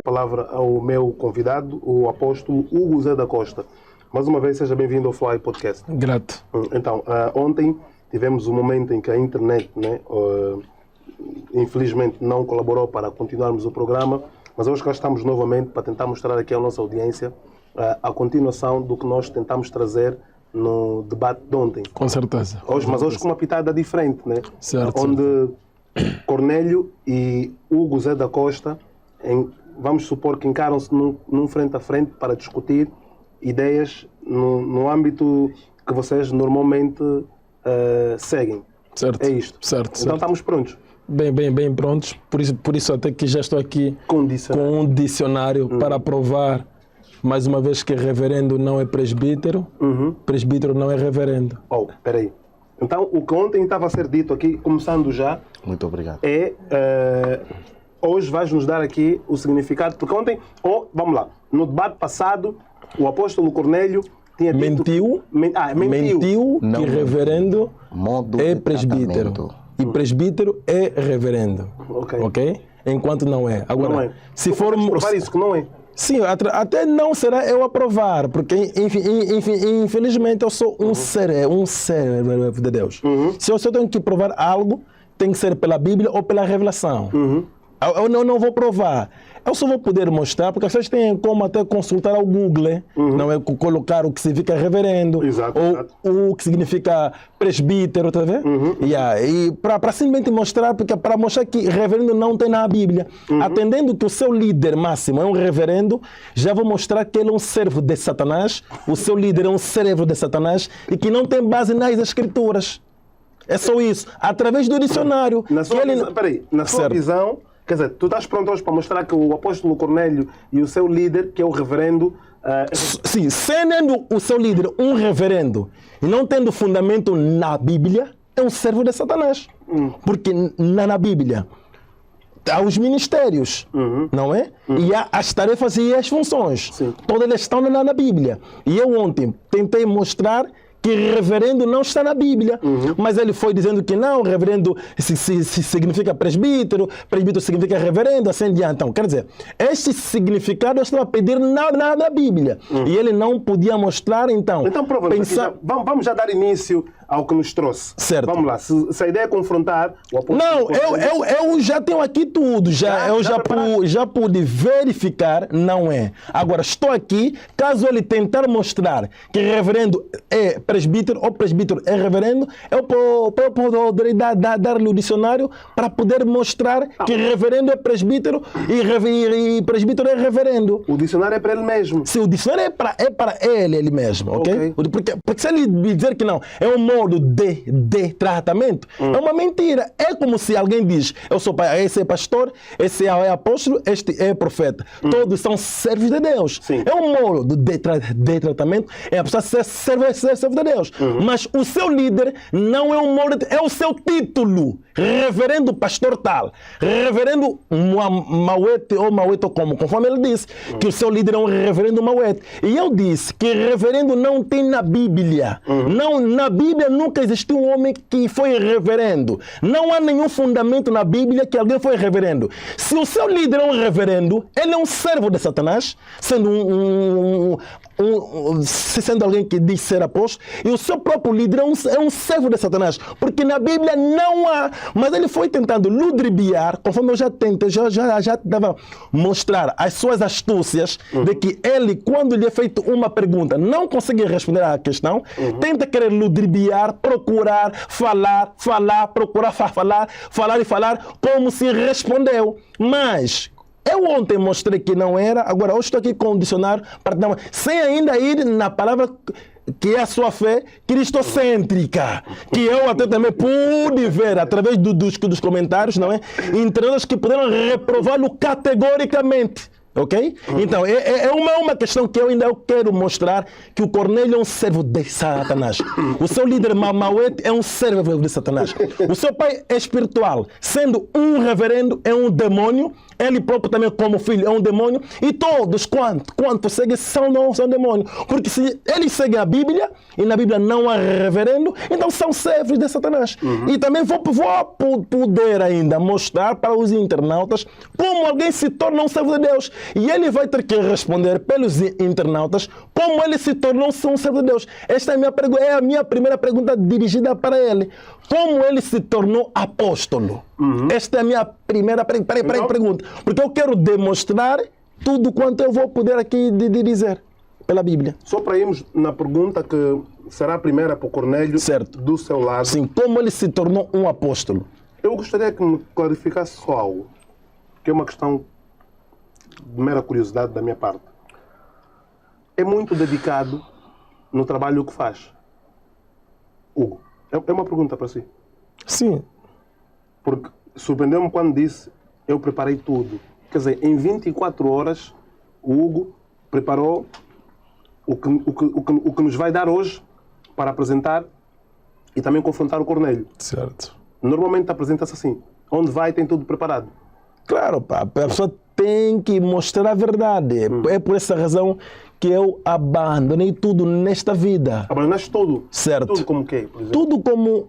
palavra ao meu convidado, o apóstolo Hugo Zé da Costa. Mais uma vez, seja bem-vindo ao Fly Podcast. Grato. Então, ontem tivemos um momento em que a internet, né, infelizmente, não colaborou para continuarmos o programa, mas hoje cá estamos novamente para tentar mostrar aqui à nossa audiência a continuação do que nós tentamos trazer no debate de ontem. Com certeza. Mas hoje com uma pitada diferente, né? Certo. Onde Cornélio e Hugo Zé da Costa, vamos supor que encaram-se num frente a frente para discutir ideias no âmbito que vocês normalmente seguem. Certo. É isto. Certo. Então estamos prontos. Bem prontos. Por isso até que já estou aqui com um dicionário para provar mais uma vez que reverendo não é presbítero, presbítero não é reverendo. Espera aí. Então, o que ontem estava a ser dito aqui, começando já... Muito obrigado. Hoje vais nos dar aqui o significado, porque ontem, vamos lá, no debate passado, o apóstolo Cornélio tinha dito... Mentiu Não, que reverendo modo é de presbítero. tratamento. E presbítero é reverendo. Ok. Enquanto não é. Agora, Não é. se for... provar isso que não é. Sim, até não será eu aprovar, porque infelizmente eu sou um servo de Deus. Se eu tenho que provar algo, tem que ser pela Bíblia ou pela revelação. Eu não vou provar. Eu só vou poder mostrar, porque vocês têm como até consultar ao Google, não é? Colocar o que significa reverendo, ou o que significa presbítero, tá vendo? E para simplesmente mostrar, porque para mostrar que reverendo não tem na Bíblia. Atendendo que o seu líder máximo é um reverendo, já vou mostrar que ele é um servo de Satanás, o seu líder é um servo de Satanás e que não tem base nas Escrituras. É só isso. Através do dicionário. Na sua visão, quer dizer, tu estás pronto hoje para mostrar que o apóstolo Cornélio e o seu líder, que é o reverendo... Sim, sendo o seu líder um reverendo e não tendo fundamento na Bíblia, é um servo de Satanás. Porque na Bíblia há os ministérios, não é? E há as tarefas e as funções. Sim. Todas elas estão na Bíblia. E eu ontem tentei mostrar que reverendo não está na Bíblia. Mas ele foi dizendo que não, reverendo significa presbítero, presbítero significa reverendo, assim diante. Então, quer dizer, este significado eu estava a pedir na Bíblia. E ele não podia mostrar, então... Então, vamos já dar início ao que nos trouxe. Certo. Vamos lá, se a ideia é confrontar o apóstolo... Não, eu já tenho aqui tudo, já pude verificar, não é. Agora, estou aqui, caso ele tentar mostrar que reverendo é presbítero ou presbítero é reverendo, eu poderia dar-lhe o dicionário para poder mostrar que reverendo é presbítero e presbítero é reverendo. O dicionário é para ele mesmo. Sim, o dicionário é para ele mesmo, ok? Porque se ele dizer que não, é um modo de tratamento, é uma mentira. É como se alguém diz, esse é pastor, esse é apóstolo, este é profeta. Todos são servos de Deus. Sim. É um modo de tratamento, é a pessoa ser servo de Deus. Mas o seu líder não é um modo, é o seu título. Reverendo pastor tal, reverendo Mauete ou Mauete conforme ele disse, que o seu líder é um reverendo Mauete. E eu disse que reverendo não tem na Bíblia. Não, na Bíblia nunca existiu um homem que foi reverendo. Não há nenhum fundamento na Bíblia que alguém foi reverendo. Se o seu líder é um reverendo, ele é um servo de Satanás, sendo sendo alguém que diz ser apóstolo, e o seu próprio líder é um servo de Satanás, porque na Bíblia não há, mas ele foi tentando ludibriar, conforme eu já tentei, já dava mostrar as suas astúcias, de que ele, quando lhe é feito uma pergunta, não consegue responder à questão, tenta querer ludibriar, procurar, falar, procurar falar, como se respondeu, mas... Eu ontem mostrei que não era, agora eu estou aqui com o dicionário, sem ainda ir na palavra que é a sua fé cristocêntrica, que eu até também pude ver através dos comentários, não é? Internautas que puderam reprová-lo categoricamente. Ok? Então, é uma questão que eu ainda quero mostrar, que o Cornélio é um servo de Satanás. O seu líder Mauete é um servo de Satanás. O seu pai é espiritual, sendo um reverendo, é um demônio, Ele próprio também, como filho, é um demônio. E todos quantos seguem são demônios. Porque se eles seguem a Bíblia, e na Bíblia não há reverendo, então são servos de Satanás. E também vou poder ainda mostrar para os internautas como alguém se torna um servo de Deus. E ele vai ter que responder pelos internautas como ele se tornou um servo de Deus. Esta é a minha primeira pergunta dirigida para ele. Como ele se tornou apóstolo? Esta é a minha primeira pergunta. Porque eu quero demonstrar tudo quanto eu vou poder aqui dizer pela Bíblia. Só para irmos na pergunta que será a primeira para o Cornélio, certo, do seu lado. Sim, como ele se tornou um apóstolo? Eu gostaria que me clarificasse só algo, que é uma questão de mera curiosidade da minha parte. É muito dedicado no trabalho que faz, Hugo? É uma pergunta para si. Sim. Porque surpreendeu-me quando disse, eu preparei tudo. Quer dizer, em 24 horas, o Hugo preparou o que nos vai dar hoje para apresentar e também confrontar o Cornélio. Certo. Normalmente apresenta-se assim. Onde vai, tem tudo preparado. Claro, pá, a pessoa tem que mostrar a verdade. É por essa razão que eu abandonei tudo nesta vida. Abandonaste tudo? Certo. Tudo como o quê, por exemplo? Tudo como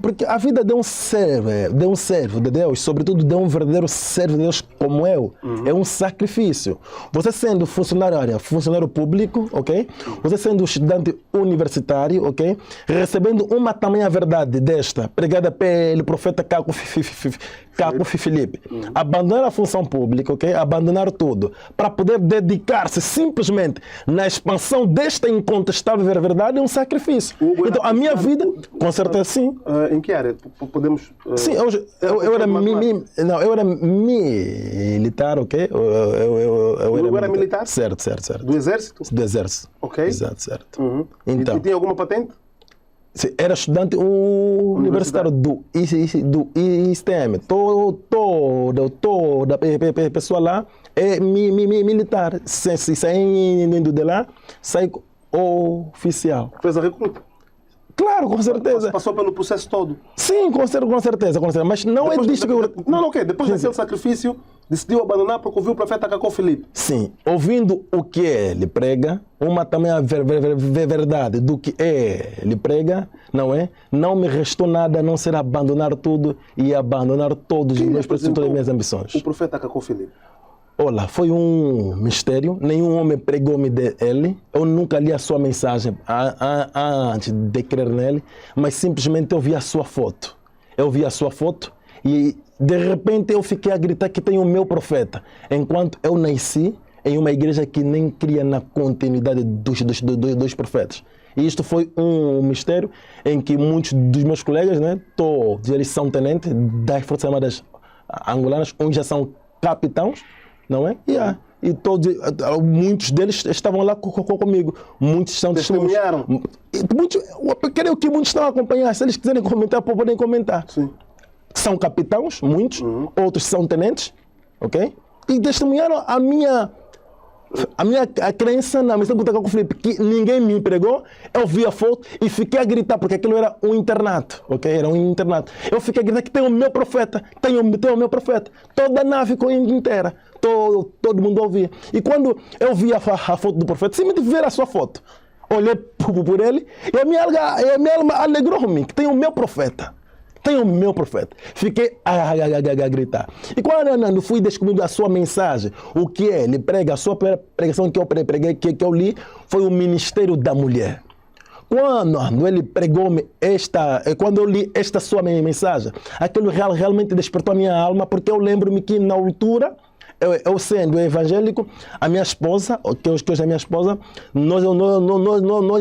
porque a vida de um servo de Deus, sobretudo de um verdadeiro servo de Deus como eu, é um sacrifício. Você sendo funcionário público, ok? Você sendo estudante universitário, ok? Recebendo uma tamanha verdade desta, pregada pelo profeta Caco Filipe. Abandonar a função pública, ok? Abandonar tudo, para poder dedicar-se simplesmente na expansão desta incontestável verdade é um sacrifício. Então a minha vida, com certeza, sim. Em que área? Podemos... Sim, eu era militar, ok? Eu era militar? Certo. Do Exército? Do Exército. Ok. Exato, certo. Então, e tinha alguma patente? Sim, era estudante universitário do ISTM. Toda a pessoa lá é militar. Saindo de lá, sai oficial. Fez a recruta? Claro, com certeza. Passou pelo processo todo? Sim, com certeza. Mas não depois, é disto que eu... Não, ok. Depois daquele sacrifício, decidiu abandonar porque ouviu o profeta Caco Filipe. Sim. Ouvindo o que ele prega, uma também a verdade do que ele prega, não é? Não me restou nada a não ser abandonar tudo e abandonar todos os meus princípios, todas as minhas ambições. O profeta Caco Filipe? Olha, foi um mistério, nenhum homem pregou-me dele, eu nunca li a sua mensagem antes de crer nele, mas simplesmente eu vi a sua foto. Eu vi a sua foto e de repente eu fiquei a gritar que tem o meu profeta, enquanto eu nasci em uma igreja que nem cria na continuidade dos profetas. E isto foi um mistério em que muitos dos meus colegas, né, todos eles são tenentes das Forças Armadas angolanas, uns já são capitães, não é? E todos, muitos deles estavam lá comigo. Muitos são testemunharam. Creio que muitos estão a acompanhar. Se eles quiserem comentar, podem comentar. Sim. São capitães, muitos. Outros são tenentes, ok? E testemunharam a minha crença na missão do Caco Filipe, que ninguém me empregou. Eu vi a foto e fiquei a gritar, porque aquilo era um internato, ok? Era um internato. Eu fiquei a gritar que tem o meu profeta, tem o meu profeta. Toda a nave inteira, todo mundo ouvia. E quando eu vi a foto do profeta, simplesmente ver a sua foto, olhei por ele e a minha alma alegrou-me que tem o meu profeta. Tem o meu profeta. Fiquei a gritar. E quando fui descobrindo a sua mensagem, o que ele prega, a sua pregação que eu preguei, que eu li, foi o ministério da mulher. Quando ele pregou-me quando eu li esta sua mensagem, aquilo realmente despertou a minha alma, porque eu lembro-me que na altura, eu sendo evangélico, a minha esposa, que hoje é minha esposa, nós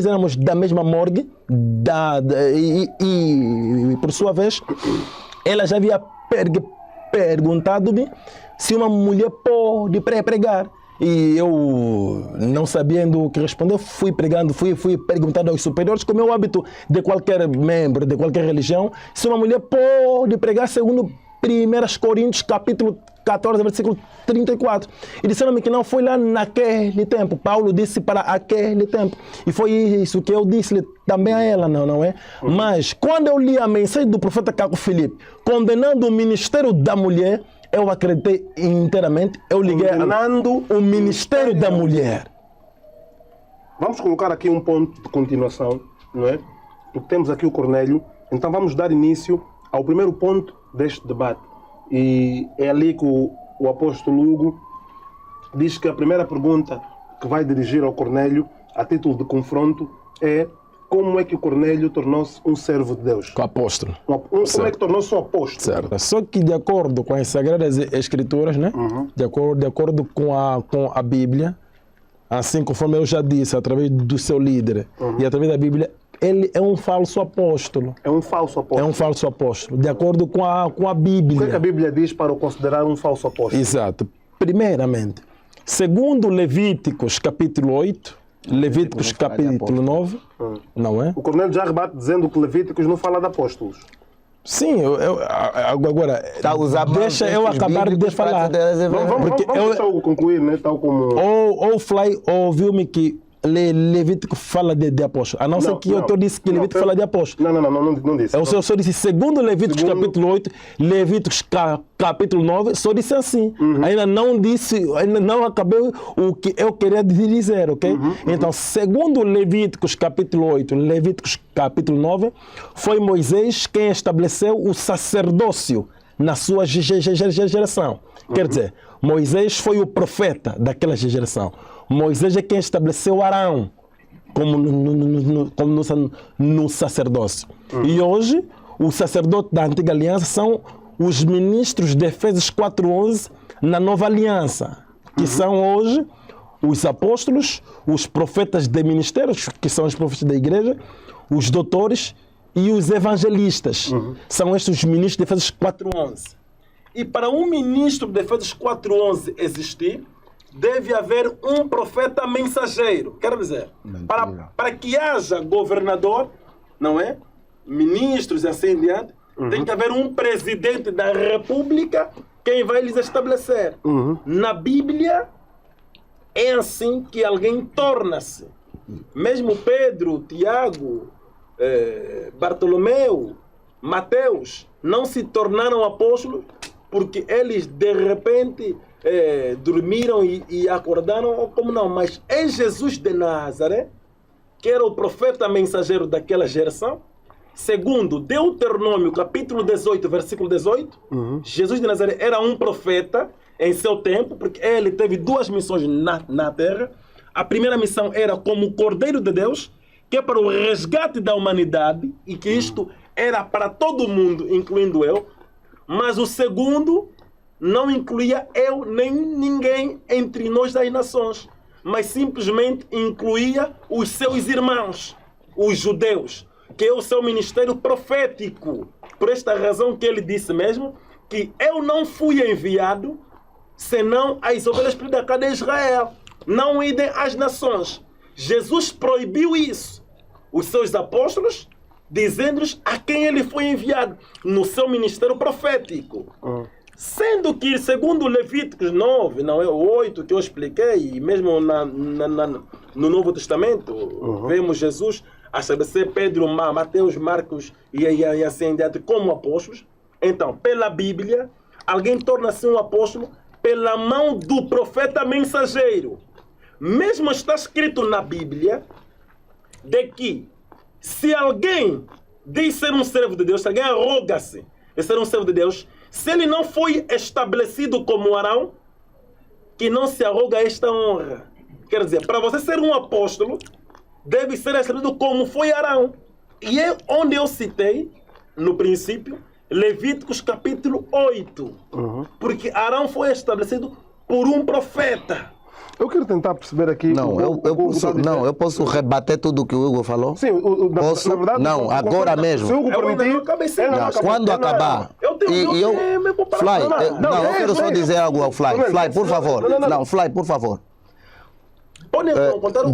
éramos da mesma morgue, e por sua vez, ela já havia perguntado-me se uma mulher pode pregar. E eu, não sabendo o que responder, fui perguntando aos superiores, como é o hábito de qualquer membro, de qualquer religião, se uma mulher pode pregar segundo 1 Coríntios, capítulo 14, versículo 34. E disseram-me que não foi lá naquele tempo. Paulo disse para aquele tempo. E foi isso que eu disse também a ela, não é? Mas quando eu li a mensagem do profeta Caco Filipe, condenando o ministério da mulher, eu acreditei inteiramente, eu liguei Condenando o Ministério da Mulher. Vamos colocar aqui um ponto de continuação, não é? Porque temos aqui o Cornélio, então vamos dar início ao primeiro ponto deste debate. E é ali que o apóstolo Hugo diz que a primeira pergunta que vai dirigir ao Cornélio, a título de confronto, é como é que o Cornélio tornou-se um servo de Deus? Com o apóstolo. Como é que tornou-se um apóstolo? Certo. Só que de acordo com as Sagradas Escrituras, né? De acordo com a Bíblia, assim conforme eu já disse, através do seu líder e através da Bíblia, ele é um falso apóstolo. É um falso apóstolo. É um falso apóstolo, de acordo com a Bíblia. O que é que a Bíblia diz para o considerar um falso apóstolo? Exato. Primeiramente, segundo Levíticos capítulo 8, Levíticos capítulo 9, não é? O Cornélio já rebate dizendo que Levíticos não fala de apóstolos. Sim, agora, deixa eu acabar de falar. Vamos deixar o concluir, né? Tal como... Ou Fly ouviu-me que Levítico fala de apóstolo. A não ser que eu disse que Levítico fala de apóstolo. Não disse. Eu só disse, segundo Levíticos capítulo 8, Levíticos capítulo 9, só disse assim. Ainda não acabei o que eu queria dizer, ok? Então, segundo Levíticos capítulo 8, Levíticos capítulo 9, foi Moisés quem estabeleceu o sacerdócio na sua geração. Quer dizer, Moisés foi o profeta daquela geração. Moisés é quem estabeleceu Arão como no sacerdócio. E hoje, o sacerdote da antiga aliança são os ministros de Efésios 4:11 na nova aliança, que são hoje os apóstolos, os profetas de ministérios, que são os profetas da igreja, os doutores e os evangelistas. São estes os ministros de Efésios 4:11. E para um ministro de Efésios 4:11 existir, deve haver um profeta mensageiro. Quer dizer, para que haja governador, não é? Ministros e assim diante, tem que haver um presidente da república quem vai lhes estabelecer. Na Bíblia, é assim que alguém torna-se. Mesmo Pedro, Tiago, Bartolomeu, Mateus, não se tornaram apóstolos porque eles, de repente, dormiram e acordaram, ou como não, mas é Jesus de Nazaré, que era o profeta mensageiro daquela geração, segundo Deuteronômio, capítulo 18, versículo 18, Jesus de Nazaré era um profeta em seu tempo, porque ele teve duas missões na terra. A primeira missão era como Cordeiro de Deus, que é para o resgate da humanidade, e que isto era para todo mundo, incluindo eu. Mas o segundo não incluía eu nem ninguém entre nós das nações, mas simplesmente incluía os seus irmãos, os judeus, que é o seu ministério profético. Por esta razão que ele disse mesmo que eu não fui enviado senão as ovelhas perdidas da casa de Israel, não idem às nações. Jesus proibiu isso. Os seus apóstolos, dizendo-lhes a quem ele foi enviado no seu ministério profético. Sendo que, segundo Levíticos 9, não é o 8 que eu expliquei, e mesmo no Novo Testamento, vemos Jesus a estabelecer Pedro, Mateus, Marcos e assim diante como apóstolos. Então, pela Bíblia, alguém torna-se um apóstolo pela mão do profeta mensageiro. Mesmo está escrito na Bíblia de que se alguém diz ser um servo de Deus, se alguém arroga-se de ser um servo de Deus, se ele não foi estabelecido como Arão, que não se arroga esta honra. Quer dizer, para você ser um apóstolo, deve ser estabelecido como foi Arão. E é onde eu citei, no princípio, Levíticos capítulo 8. Porque Arão foi estabelecido por um profeta. Eu quero tentar perceber aqui... Eu posso rebater tudo o que o Hugo falou? Sim, posso? Na verdade... Não, agora mesmo. Se o Hugo permitir... Quando acabar... Fly, eu quero só dizer algo ao Fly. Fly, por favor. Não, Fly, por favor.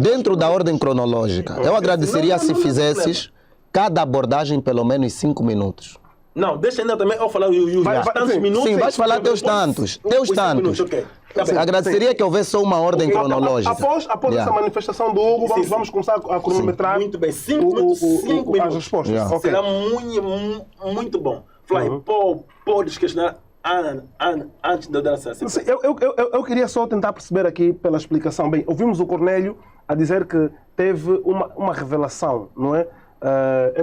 Dentro da ordem cronológica, eu agradeceria se fizesses cada abordagem pelo menos 5 minutos. Não, deixa ainda também eu falar os tantos minutos. Sim, vais falar teus tantos. Agradeceria que houvesse só uma ordem cronológica. Após essa manifestação do Hugo, vamos começar a cronometrar. Muito bem, 5 minutos. As respostas. Será muito bom. Fly, podes questionar antes de eu dar essa Sim, eu queria só tentar perceber aqui pela explicação. Bem, ouvimos o Cornélio a dizer que teve uma revelação, não é?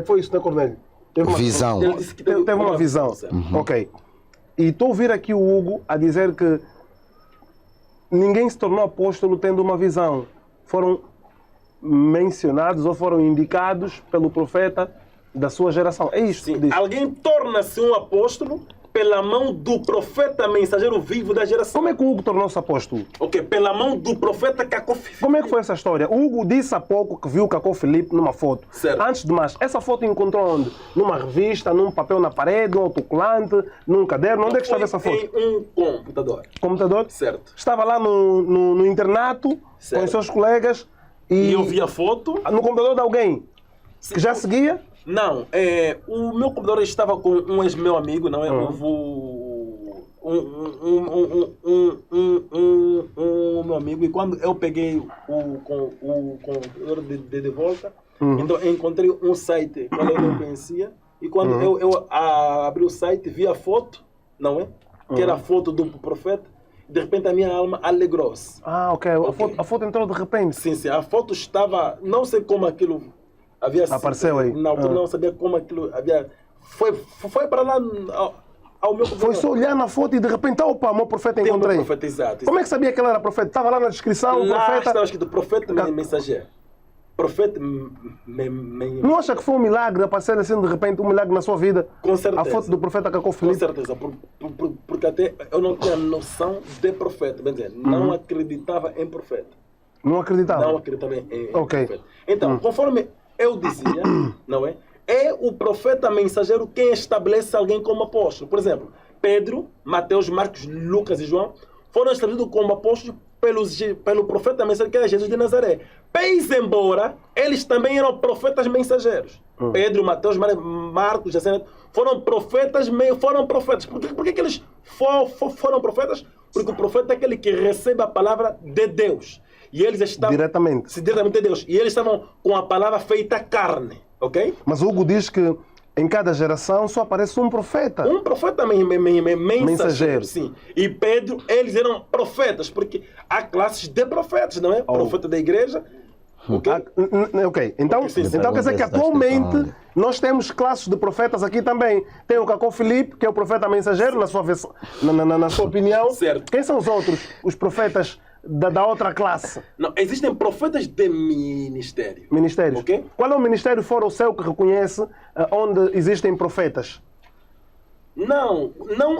Foi isso, não é, Cornélio? Teve uma Visão. Ele disse que Teve uma visão. Ok. E estou a ouvir aqui o Hugo a dizer que ninguém se tornou apóstolo tendo uma visão. Foram mencionados ou foram indicados pelo profeta da sua geração. É isto que diz. Alguém torna-se um apóstolo pela mão do profeta mensageiro vivo da geração. Como é que o Hugo tornou-se apóstolo? Ok, pela mão do profeta Cacó Filipe. Como é que foi essa história? O Hugo disse há pouco que viu o Cacó Filipe numa foto. Certo. Antes de mais, essa foto encontrou onde? Numa revista, num papel na parede, num autocolante, num caderno? Onde é que estava essa foto? Em um computador. Computador? Certo. Estava lá no internato, Certo. com os seus colegas E eu vi a foto. no computador de alguém que já seguia? Não, o meu computador estava com um ex-meu amigo, não é? Houve um meu amigo, e quando eu peguei o computador de volta, então eu encontrei um site que eu não conhecia, e quando eu abri o site, vi a foto, não é? Que era a foto do profeta, de repente a minha alma alegrou-se. Ah, ok. A foto entrou de repente. Sim, a foto estava, não sei como aquilo havia sido. Apareceu aí. Na altura não sabia como aquilo havia. Foi para lá ao meu Foi só olhar na foto e de repente, opa, meu profeta Tem o meu encontrei. profeta, exato. Como é que sabia que ele era profeta? Estava lá na descrição, o Lá profeta. estava escrito profeta mensageiro. Profeta Não acha que foi um milagre aparecer assim de repente, um milagre na sua vida? Com certeza. A foto do profeta Cacó Com Filipe. certeza, porque até eu não tinha noção de profeta, bem dizer, não acreditava em profeta. Não acreditava? Não acreditava em Ok. profeta. Então, conforme eu dizia, não é? É o profeta mensageiro quem estabelece alguém como apóstolo. Por exemplo, Pedro, Mateus, Marcos, Lucas e João foram estabelecidos como apóstolos pelo profeta mensageiro que era Jesus de Nazaré. Pese embora eles também eram profetas mensageiros. Pedro, Mateus, Marcos, foram profetas. Por que eles foram profetas? Porque o profeta é aquele que recebe a palavra de Deus. E eles estavam Diretamente de Deus. E eles estavam com a palavra feita carne. Ok? Mas Hugo diz que em cada geração só aparece um profeta. Um profeta mensageiro. Mensageiro. Sim. E Pedro, eles eram profetas, porque há classes de profetas, não é? Profeta da igreja. Ok? Ok. Então, sim. então quer dizer que atualmente nós temos classes de profetas aqui também. Tem o Cacó Filipe, que é o profeta mensageiro, na sua, na sua opinião. Certo. Quem são os outros? Os profetas da outra classe? Não, existem profetas de ministério. Ministérios. Ok? Qual é o ministério fora o céu que reconhece onde existem profetas? Não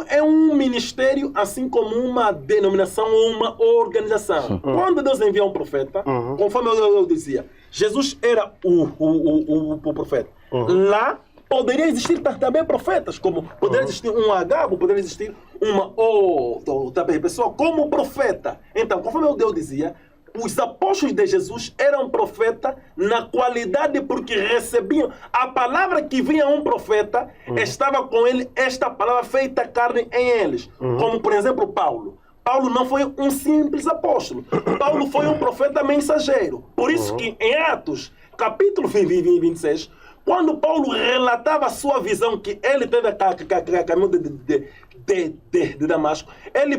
é um ministério assim como uma denominação ou uma organização. Quando Deus envia um profeta, conforme eu dizia, Jesus era o profeta. Lá poderia existir também profetas, como poderia existir um Agabo, poderia existir uma outra pessoa como profeta. Então, conforme eu dizia, os apóstolos de Jesus eram profetas na qualidade porque recebiam a palavra que vinha um profeta, estava com ele esta palavra feita carne em eles. Como, por exemplo, Paulo. Paulo não foi um simples apóstolo. Paulo foi um profeta mensageiro. Por isso que em Atos, capítulo 26, quando Paulo relatava a sua visão que ele teve a caminho de Damasco, ele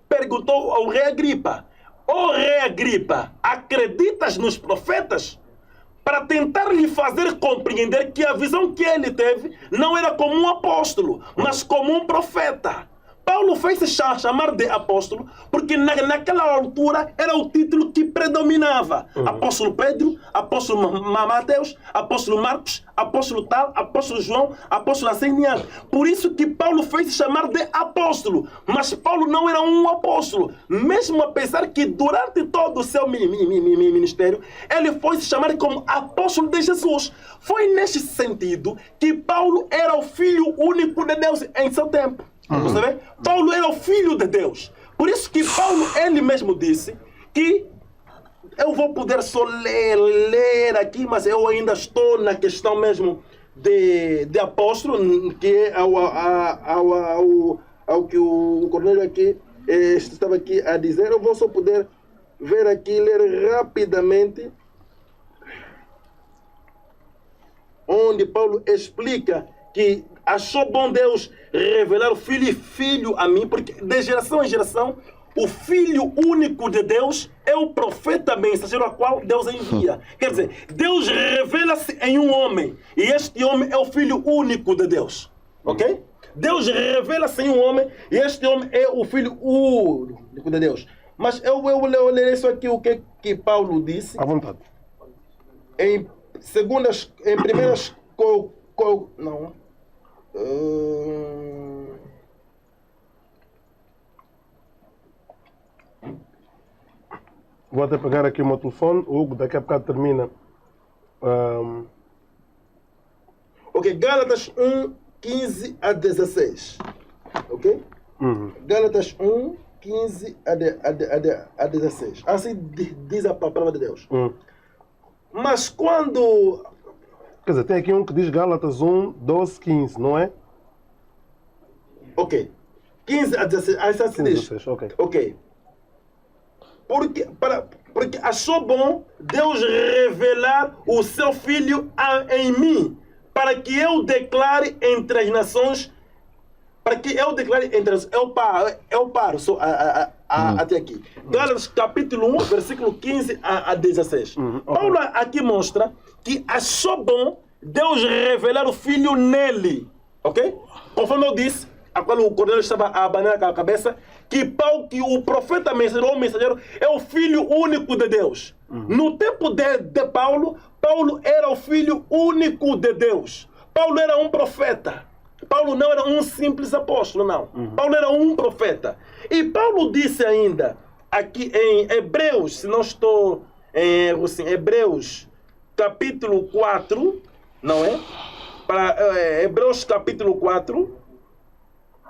perguntou ao rei Agripa: "Ó rei Agripa, acreditas nos profetas?" Para tentar lhe fazer compreender que a visão que ele teve não era como um apóstolo, mas como um profeta. Paulo fez-se chamar de apóstolo porque naquela altura era o título que predominava. Apóstolo Pedro, apóstolo Mateus, apóstolo Marcos, apóstolo tal, apóstolo João, apóstolo assim. Por isso que Paulo fez-se chamar de apóstolo. Mas Paulo não era um apóstolo. Mesmo apesar que durante todo o seu ministério, ele foi se chamar como apóstolo de Jesus. Foi neste sentido que Paulo era o filho único de Deus em seu tempo. Você vê? Paulo era o filho de Deus. Por isso que Paulo, ele mesmo disse que eu vou poder só ler aqui, mas eu ainda estou na questão mesmo de apóstolo, que é ao que o Cornélio aqui estava aqui a dizer. Eu vou só poder ver aqui, ler rapidamente, onde Paulo explica que achou bom Deus revelar o Filho a mim, porque de geração em geração, o Filho único de Deus é o profeta mensageiro a qual Deus envia. Quer dizer, Deus revela-se em um homem, e este homem é o Filho único de Deus. Ok? Deus revela-se em um homem, e este homem é o Filho único de Deus. Mas eu ler isso aqui, o que Paulo disse. À vontade. Em primeiras... não. Vou até pegar aqui o meu telefone. O Hugo daqui a bocado termina. Ok, Gálatas 1, 15 a 16. Ok? Gálatas 1, 15 a 16. Assim diz a palavra de Deus. Mas quando... Quer dizer, tem aqui um que diz Gálatas 1, 12, 15, não é? Ok. 15 a 16. Assim diz. 16, ok. Ok. Porque achou bom Deus revelar o seu Filho em mim, para que eu declare entre as nações. Eu paro até aqui. Gálatas capítulo 1, versículo 15 a 16. Okay. Paulo aqui mostra que achou bom Deus revelar o Filho nele. Ok? Conforme eu disse, a qual o Cornélio estava a abanar a cabeça, que o profeta mensageiro é o Filho único de Deus. No tempo de Paulo, Paulo era o Filho único de Deus. Paulo era um profeta. Paulo não era um simples apóstolo, não. Paulo era um profeta. E Paulo disse ainda, aqui em Hebreus, se não estou em erro, assim, Hebreus capítulo 4, não é? Hebreus capítulo 4,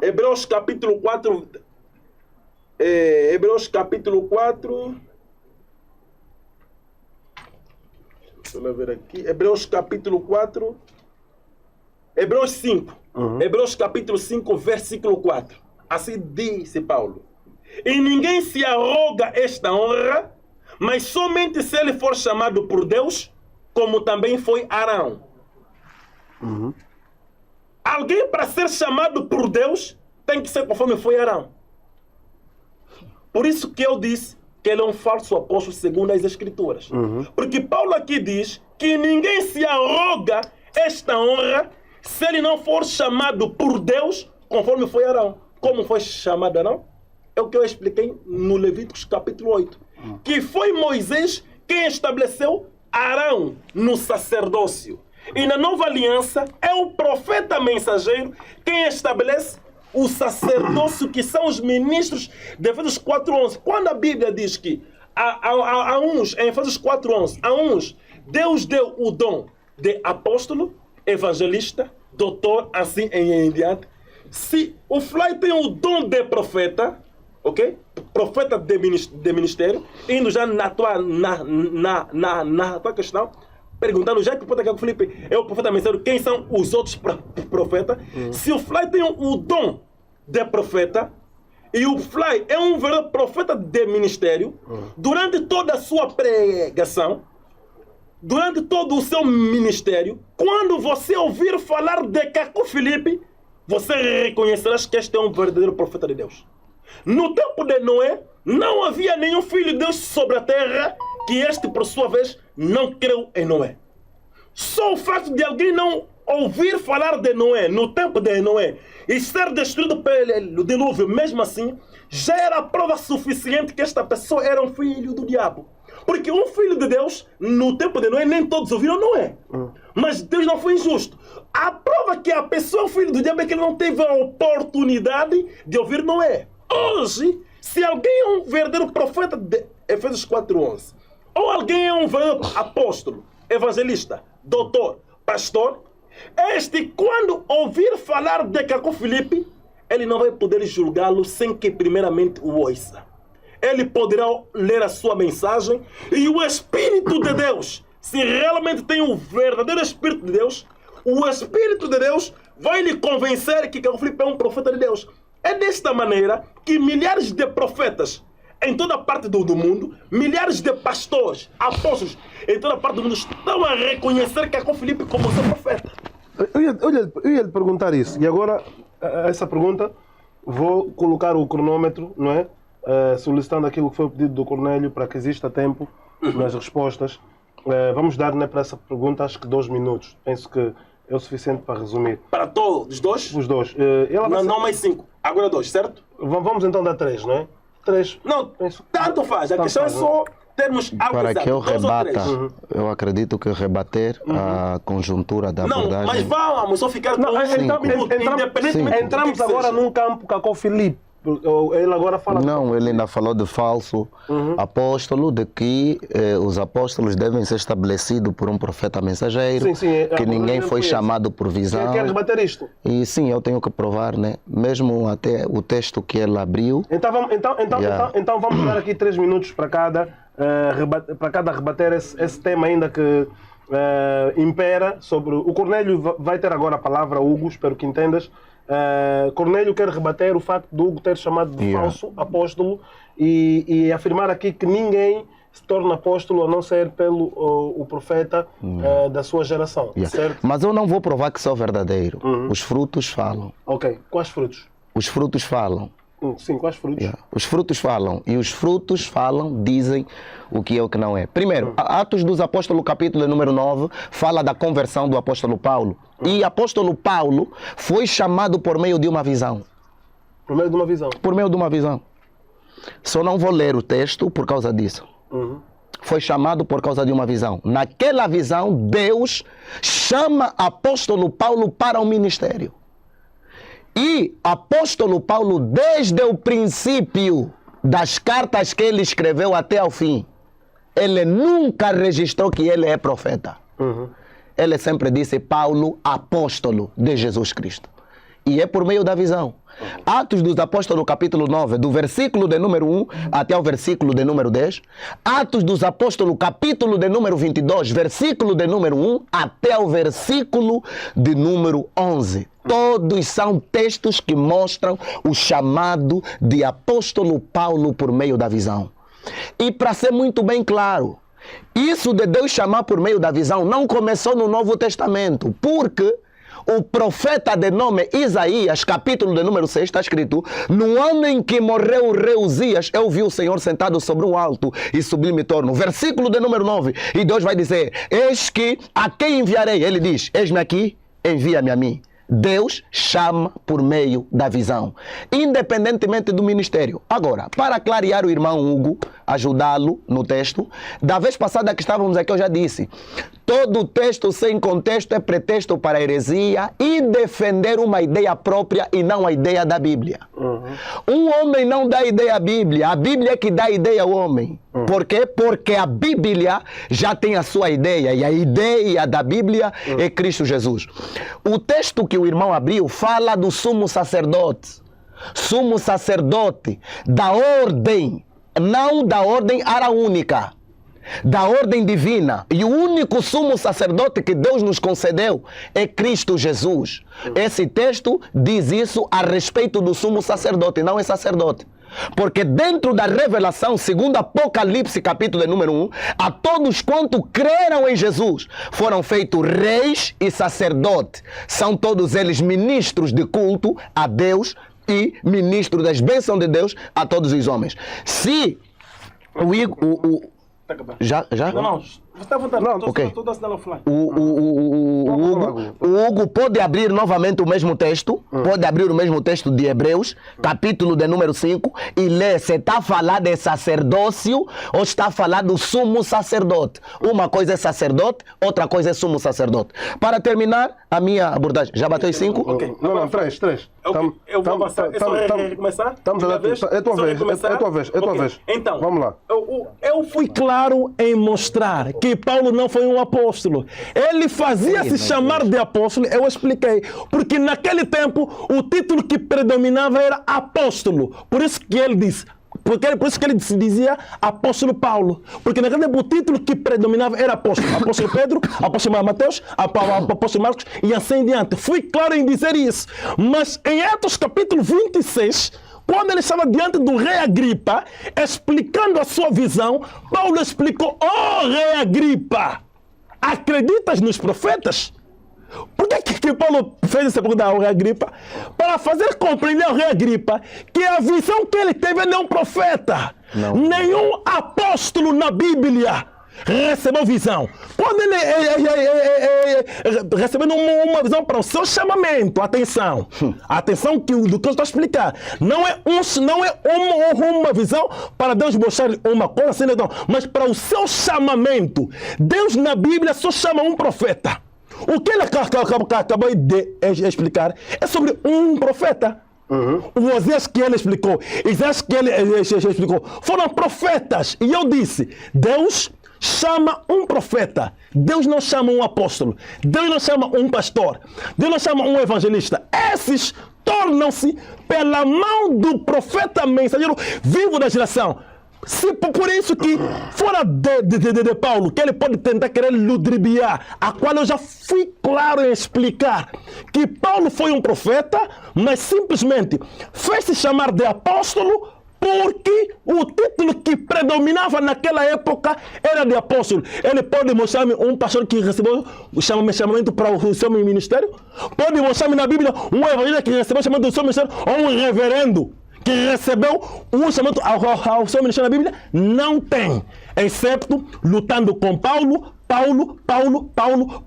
Hebreus capítulo 4, deixa eu ver aqui, Hebreus capítulo 4, Hebreus 5, Hebreus capítulo 5, versículo 4. Assim disse Paulo: e ninguém se arroga esta honra, mas somente se ele for chamado por Deus, como também foi Arão. Alguém para ser chamado por Deus tem que ser conforme foi Arão. Por isso que eu disse que ele é um falso apóstolo segundo as Escrituras. Porque Paulo aqui diz que ninguém se arroga esta honra se ele não for chamado por Deus conforme foi Arão. Como foi chamado Arão? É o que eu expliquei no Levíticos capítulo 8. Que foi Moisés quem estabeleceu Arão no sacerdócio. E na nova aliança é o profeta mensageiro quem estabelece o sacerdócio, que são os ministros de Efésios 4:11. Quando a Bíblia diz que a uns, em Efésios 4:11, a uns Deus deu o dom de apóstolo, evangelista, doutor, assim em diante. Se o Fly tem o dom de profeta, ok? Profeta de ministério, indo já na tua questão, perguntando, já que o Felipe é o profeta mensageiro, quem são os outros profetas? Se o Fly tem o dom de profeta, e o Fly é um verdadeiro profeta de ministério, durante toda a sua pregação, durante todo o seu ministério, quando você ouvir falar de Caco Felipe, você reconhecerá que este é um verdadeiro profeta de Deus. No tempo de Noé, não havia nenhum filho de Deus sobre a terra que este, por sua vez, não creu em Noé. Só o fato de alguém não ouvir falar de Noé no tempo de Noé e ser destruído pelo dilúvio, mesmo assim, já era prova suficiente que esta pessoa era um filho do diabo. Porque um filho de Deus, no tempo de Noé, nem todos ouviram Noé. Mas Deus não foi injusto. A prova que a pessoa é um filho do diabo é que ele não teve a oportunidade de ouvir Noé. Hoje, se alguém é um verdadeiro profeta de Efésios 4:11, ou alguém é um verdadeiro apóstolo, evangelista, doutor, pastor, este, quando ouvir falar de Caco Felipe, ele não vai poder julgá-lo sem que primeiramente o ouça. Ele poderá ler a sua mensagem e o Espírito de Deus, se realmente tem o verdadeiro Espírito de Deus, o Espírito de Deus vai lhe convencer que Caco Felipe é um profeta de Deus. É desta maneira que milhares de profetas em toda parte do mundo, milhares de pastores, apóstolos em toda parte do mundo estão a reconhecer Caco Felipe como seu profeta. Eu ia lhe perguntar isso. E agora, essa pergunta, vou colocar o cronômetro, não é? Solicitando aquilo que foi o pedido do Cornélio para que exista tempo nas respostas. Vamos dar, né, para essa pergunta, acho que 2 minutos. Penso que é o suficiente para resumir. Para todos os dois? Os dois. Não mais 5. Agora 2, certo? Vamos então dar 3, não é? 3. Não, penso. tanto faz. A questão é só termos algo Para exato, que eu 2 ou 3. rebata, eu acredito que rebater a conjuntura da Não, abordagem... mas vamos só ficar com independentemente Entramos do que agora seja. num campo com o Filipe. Ele agora fala... Não, ele ainda falou de falso apóstolo, de que os apóstolos devem ser estabelecidos por um profeta mensageiro, que ninguém foi chamado por visão. Quer rebater isto? E sim, eu tenho que provar, né? Mesmo até o texto que ele abriu. Então vamos dar aqui 3 minutos para cada rebater esse tema ainda que impera sobre... O Cornélio vai ter agora a palavra, Hugo, espero que entendas. Cornélio quer rebater o facto de Hugo ter chamado de falso apóstolo e afirmar aqui que ninguém se torna apóstolo a não ser pelo o profeta da sua geração. Certo? Mas eu não vou provar que sou verdadeiro. Os frutos falam. Ok. Quais frutos? Os frutos falam. Sim, quais frutos? Os frutos falam. E os frutos falam, dizem o que é o que não é. Primeiro, Atos dos Apóstolos, capítulo número 9, fala da conversão do apóstolo Paulo. E apóstolo Paulo foi chamado por meio de uma visão. Por meio de uma visão? Por meio de uma visão. Só não vou ler o texto por causa disso. Foi chamado por causa de uma visão. Naquela visão, Deus chama apóstolo Paulo para o ministério. E apóstolo Paulo, desde o princípio das cartas que ele escreveu até ao fim, ele nunca registrou que ele é profeta. Ele sempre disse Paulo, apóstolo de Jesus Cristo. E é por meio da visão. Atos dos Apóstolos, capítulo 9, do versículo de número 1 até o versículo de número 10. Atos dos Apóstolos, capítulo de número 22, versículo de número 1 até o versículo de número 11. Todos são textos que mostram o chamado de apóstolo Paulo por meio da visão. E para ser muito bem claro, isso de Deus chamar por meio da visão não começou no Novo Testamento, porque o profeta de nome Isaías, capítulo de número 6, está escrito: no ano em que morreu o rei Uzias, eu vi o Senhor sentado sobre um alto e sublime trono. Versículo de número 9, e Deus vai dizer: eis que a quem enviarei? Ele diz: eis-me aqui, envia-me a mim. Deus chama por meio da visão, independentemente do ministério. Agora, para clarear o irmão Hugo, ajudá-lo no texto, da vez passada que estávamos aqui eu já disse, todo texto sem contexto é pretexto para a heresia e defender uma ideia própria e não a ideia da Bíblia. Um homem não dá ideia à Bíblia, a Bíblia é que dá ideia ao homem. Por quê? Porque a Bíblia já tem a sua ideia, e a ideia da Bíblia é Cristo Jesus. O texto que o irmão abriu fala do sumo sacerdote. Sumo sacerdote da ordem, não da ordem araúnica, da ordem divina. E o único sumo sacerdote que Deus nos concedeu é Cristo Jesus. Esse texto diz isso a respeito do sumo sacerdote, não é sacerdote. Porque dentro da revelação, segundo Apocalipse, capítulo de número 1, a todos quanto creram em Jesus, foram feitos reis e sacerdotes. São todos eles ministros de culto a Deus e ministros das bênçãos de Deus a todos os homens. Se Já? Não. Você está à vontade. Estou assinando offline. O Hugo pode abrir novamente o mesmo texto, pode abrir o mesmo texto de Hebreus, capítulo de número 5, e ler se está a falar de sacerdócio ou está a falar do sumo sacerdote. Uma coisa é sacerdote, outra coisa é sumo sacerdote. Para terminar a minha abordagem, já bateu os 5? Ok. Não, 3. Eu vou passar. É só recomeçar? É tua vez. Então, vamos lá. Eu Fui claro em mostrar que Paulo não foi um apóstolo. Ele fazia se chamar de apóstolo, eu expliquei. Porque naquele tempo o título que predominava era apóstolo. Por isso que ele disse. Por isso que ele se dizia apóstolo Paulo. Porque naquele tempo o título que predominava era apóstolo. Apóstolo Pedro, apóstolo Mateus, apóstolo Marcos e assim em diante. Fui claro em dizer isso. Mas em Atos capítulo 26, quando ele estava diante do rei Agripa, explicando a sua visão, Paulo explicou: rei Agripa, acreditas nos profetas? Porque que Paulo fez essa pergunta ao rei Agripa? Para fazer compreender ao rei Agripa que a visão que ele teve não é um profeta. Não. Nenhum apóstolo na Bíblia recebeu visão. Quando ele recebendo uma visão para o seu chamamento, atenção que do que eu estou a explicar, não é uma visão para Deus mostrar uma coisa assim, não, mas para o seu chamamento. Deus na Bíblia só chama um profeta. O que ele acabou de explicar é sobre um profeta. O Osés que ele explicou, Isaías que ele explicou, foram profetas. E eu disse, Deus chama um profeta. Deus não chama um apóstolo. Deus não chama um pastor. Deus não chama um evangelista. Esses tornam-se pela mão do profeta mensageiro vivo da geração. Se por isso que, fora de Paulo, que ele pode tentar querer ludibriar, a qual eu já fui claro em explicar, que Paulo foi um profeta, mas simplesmente fez-se chamar de apóstolo, porque o título que predominava naquela época era de apóstolo. Ele pode mostrar-me um pastor que recebeu o chamamento para o seu ministério? Pode mostrar-me na Bíblia um evangelista que recebeu o chamamento do seu ministério? Ou um reverendo que recebeu um chamamento ao seu ministério na Bíblia? Não tem. Excepto lutando com Paulo,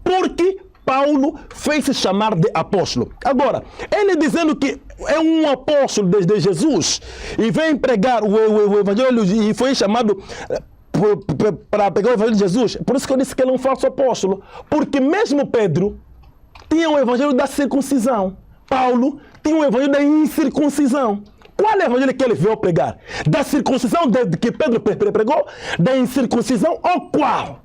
porque Paulo fez-se chamar de apóstolo. Agora, ele dizendo que é um apóstolo desde Jesus e vem pregar o evangelho e foi chamado para pegar o evangelho de Jesus. Por isso que eu disse que ele é um falso apóstolo. Porque mesmo Pedro tinha o evangelho da circuncisão. Paulo tinha o evangelho da incircuncisão. Qual é o evangelho que ele veio pregar? Da circuncisão que Pedro pregou? Da incircuncisão ou qual?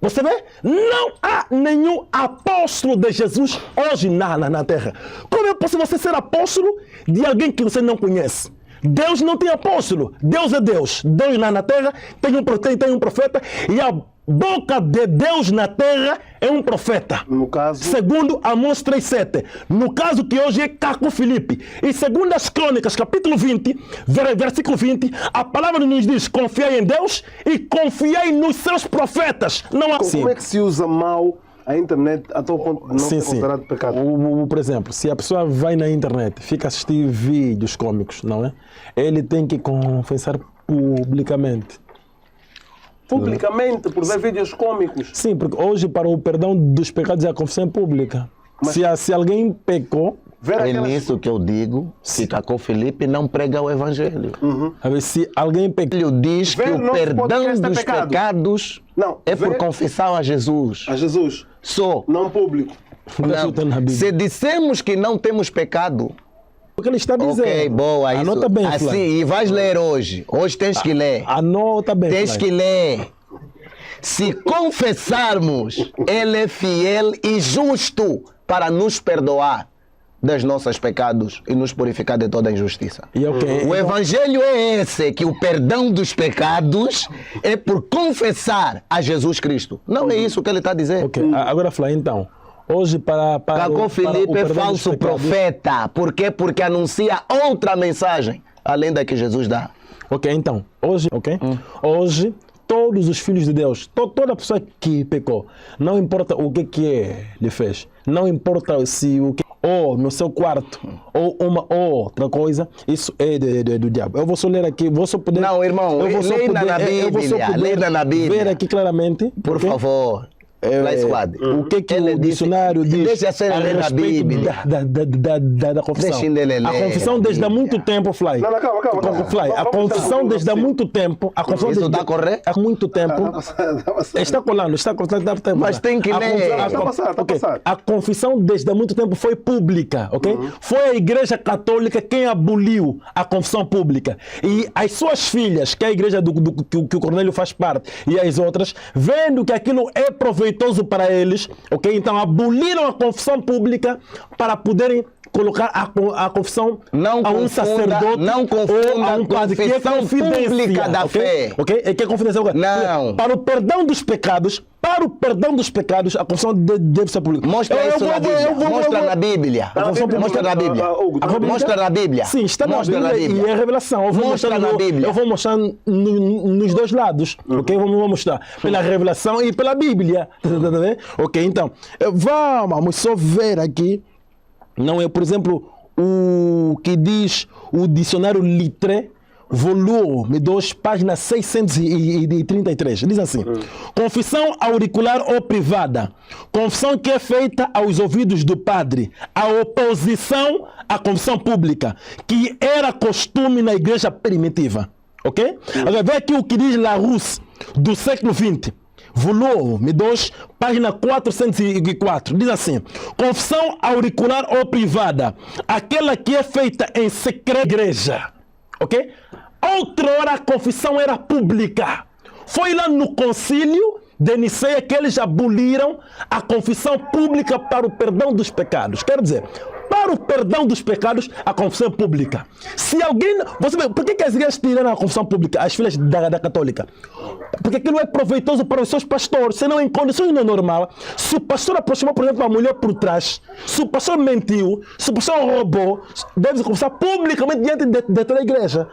Você vê? Não há nenhum apóstolo de Jesus hoje na terra. Como é possível você ser apóstolo de alguém que você não conhece? Deus não tem apóstolo. Deus é Deus. Deus na terra tem um profeta e a boca de Deus na terra é um profeta. No caso... Segundo Amós 3:7. No caso que hoje é Caco Filipe. E segundo as Crônicas, capítulo 20, versículo 20, a palavra nos diz, confiai em Deus e confiai nos seus profetas. Não há... Como é que se usa mal a internet a tal ponto de não ser considerado pecado? Por exemplo, se a pessoa vai na internet, fica a assistir vídeos cômicos, não é? Ele tem que confessar publicamente. Publicamente, por ver vídeos cômicos. Sim, porque hoje para o perdão dos pecados é a confissão pública. Mas se alguém pecou... É nisso que eu digo que Caco Filipe não prega o evangelho. Se alguém pecou... Ele diz que o perdão dos pecados é por confissão a Jesus. A Jesus. Só. Não público. Não. Se dissemos que não temos pecado... O que ele está dizendo. Ok, boa. Anota isso. bem, assim, Flávio. e vais ler hoje. Hoje tens que ler. Anota bem, tens Flávio. que ler. Se confessarmos, Ele é fiel e justo para nos perdoar dos nossos pecados e nos purificar de toda injustiça. O evangelho é esse, que o perdão dos pecados é por confessar a Jesus Cristo. Não é isso que ele está dizendo. Ok, agora, Flávio, então... Hoje Caco Filipe é falso profeta. Por quê? Porque anuncia outra mensagem, além da que Jesus dá. Ok, então, hoje, todos os filhos de Deus, toda pessoa que pecou, não importa o que ele fez, não importa se o que ou no seu quarto, ou uma outra coisa, isso é do diabo. Eu vou só ler aqui, vou só poder... Não, irmão, leia na Bíblia. Ver aqui claramente. Por favor. O que o dicionário diz deixa ser ler na Bíblia da confissão. A confissão desde há muito tempo, Fly. Não, calma. Fly, a confissão desde há muito tempo. A confissão isso está correto? Há muito tempo. Está colando. Mas tem que ler. A confissão desde há muito tempo foi pública, ok? Foi a Igreja Católica quem aboliu a confissão pública. E as suas filhas, que é a igreja que o Cornélio faz parte, e as outras, vendo que aquilo é proveitoso para eles, ok? Então aboliram a confissão pública para poderem colocar a confissão Não a um confunda- sacerdote não confunda ou a um padre, que é confissão confidencial, pública da ok? fé. Ok? É que é confidencial. Não. Para o perdão dos pecados, a confissão deve ser pública. Mostra isso na Bíblia. Mostra na Bíblia. Mostra na Bíblia. Mostra na Bíblia. Sim, está na Mostra Bíblia, e é revelação. Eu vou Mostra mostrar na Bíblia. Eu vou mostrar nos dois lados, ok? Vou mostrar pela revelação e pela Bíblia. Tá vendo? Ok, então, vamos só ver aqui, não é, por exemplo, o que diz o dicionário Litre, volume 2, página 633. Diz assim: confissão auricular ou privada, confissão que é feita aos ouvidos do padre, a oposição à confissão pública, que era costume na igreja primitiva. Ok? Agora, vê aqui o que diz Larousse, do século XX. Volume 2, página 404. Diz assim: confissão auricular ou privada, aquela que é feita em secreto da igreja. Ok? Outrora a confissão era pública. Foi lá no concílio de Niceia que eles aboliram a confissão pública para o perdão dos pecados. Quer dizer, para o perdão dos pecados, a confissão é pública. Se alguém... Você vê, por que as igrejas tiraram a confissão pública, as filhas da católica? Porque aquilo é proveitoso para os seus pastores. Senão, em condições não normais, se o pastor aproximou, por exemplo, a mulher por trás, se o pastor mentiu, se o pastor roubou, deve confessar publicamente diante de toda a igreja.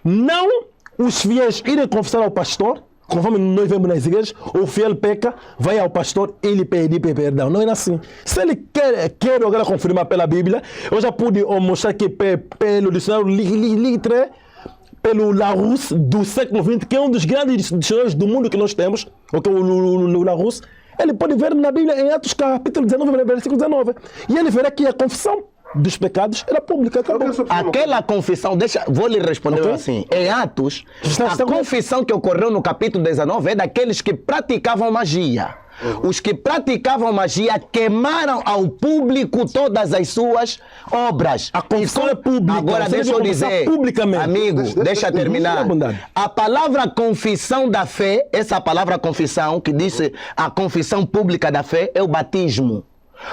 Não os fiéis irem confessar ao pastor, conforme nós vemos nas igrejas, o fiel peca, vai ao pastor e lhe pedir perdão. Não é assim. Se ele quer agora confirmar pela Bíblia, eu já pude mostrar aqui pelo dicionário Litre, pelo Larousse do século XX, que é um dos grandes dicionários do mundo que nós temos, okay, o Larousse. Ele pode ver na Bíblia em Atos capítulo 19, versículo 19. E ele verá que a confissão dos pecados era pública. Aquela confissão, vou lhe responder assim. Em Atos, a confissão que ocorreu no capítulo 19 é daqueles que praticavam magia. Os que praticavam magia queimaram ao público todas as suas obras. A confissão é pública. Agora deixa eu dizer, amigo, deixa terminar. A palavra confissão da fé, essa palavra confissão, que diz a confissão pública da fé, é o batismo.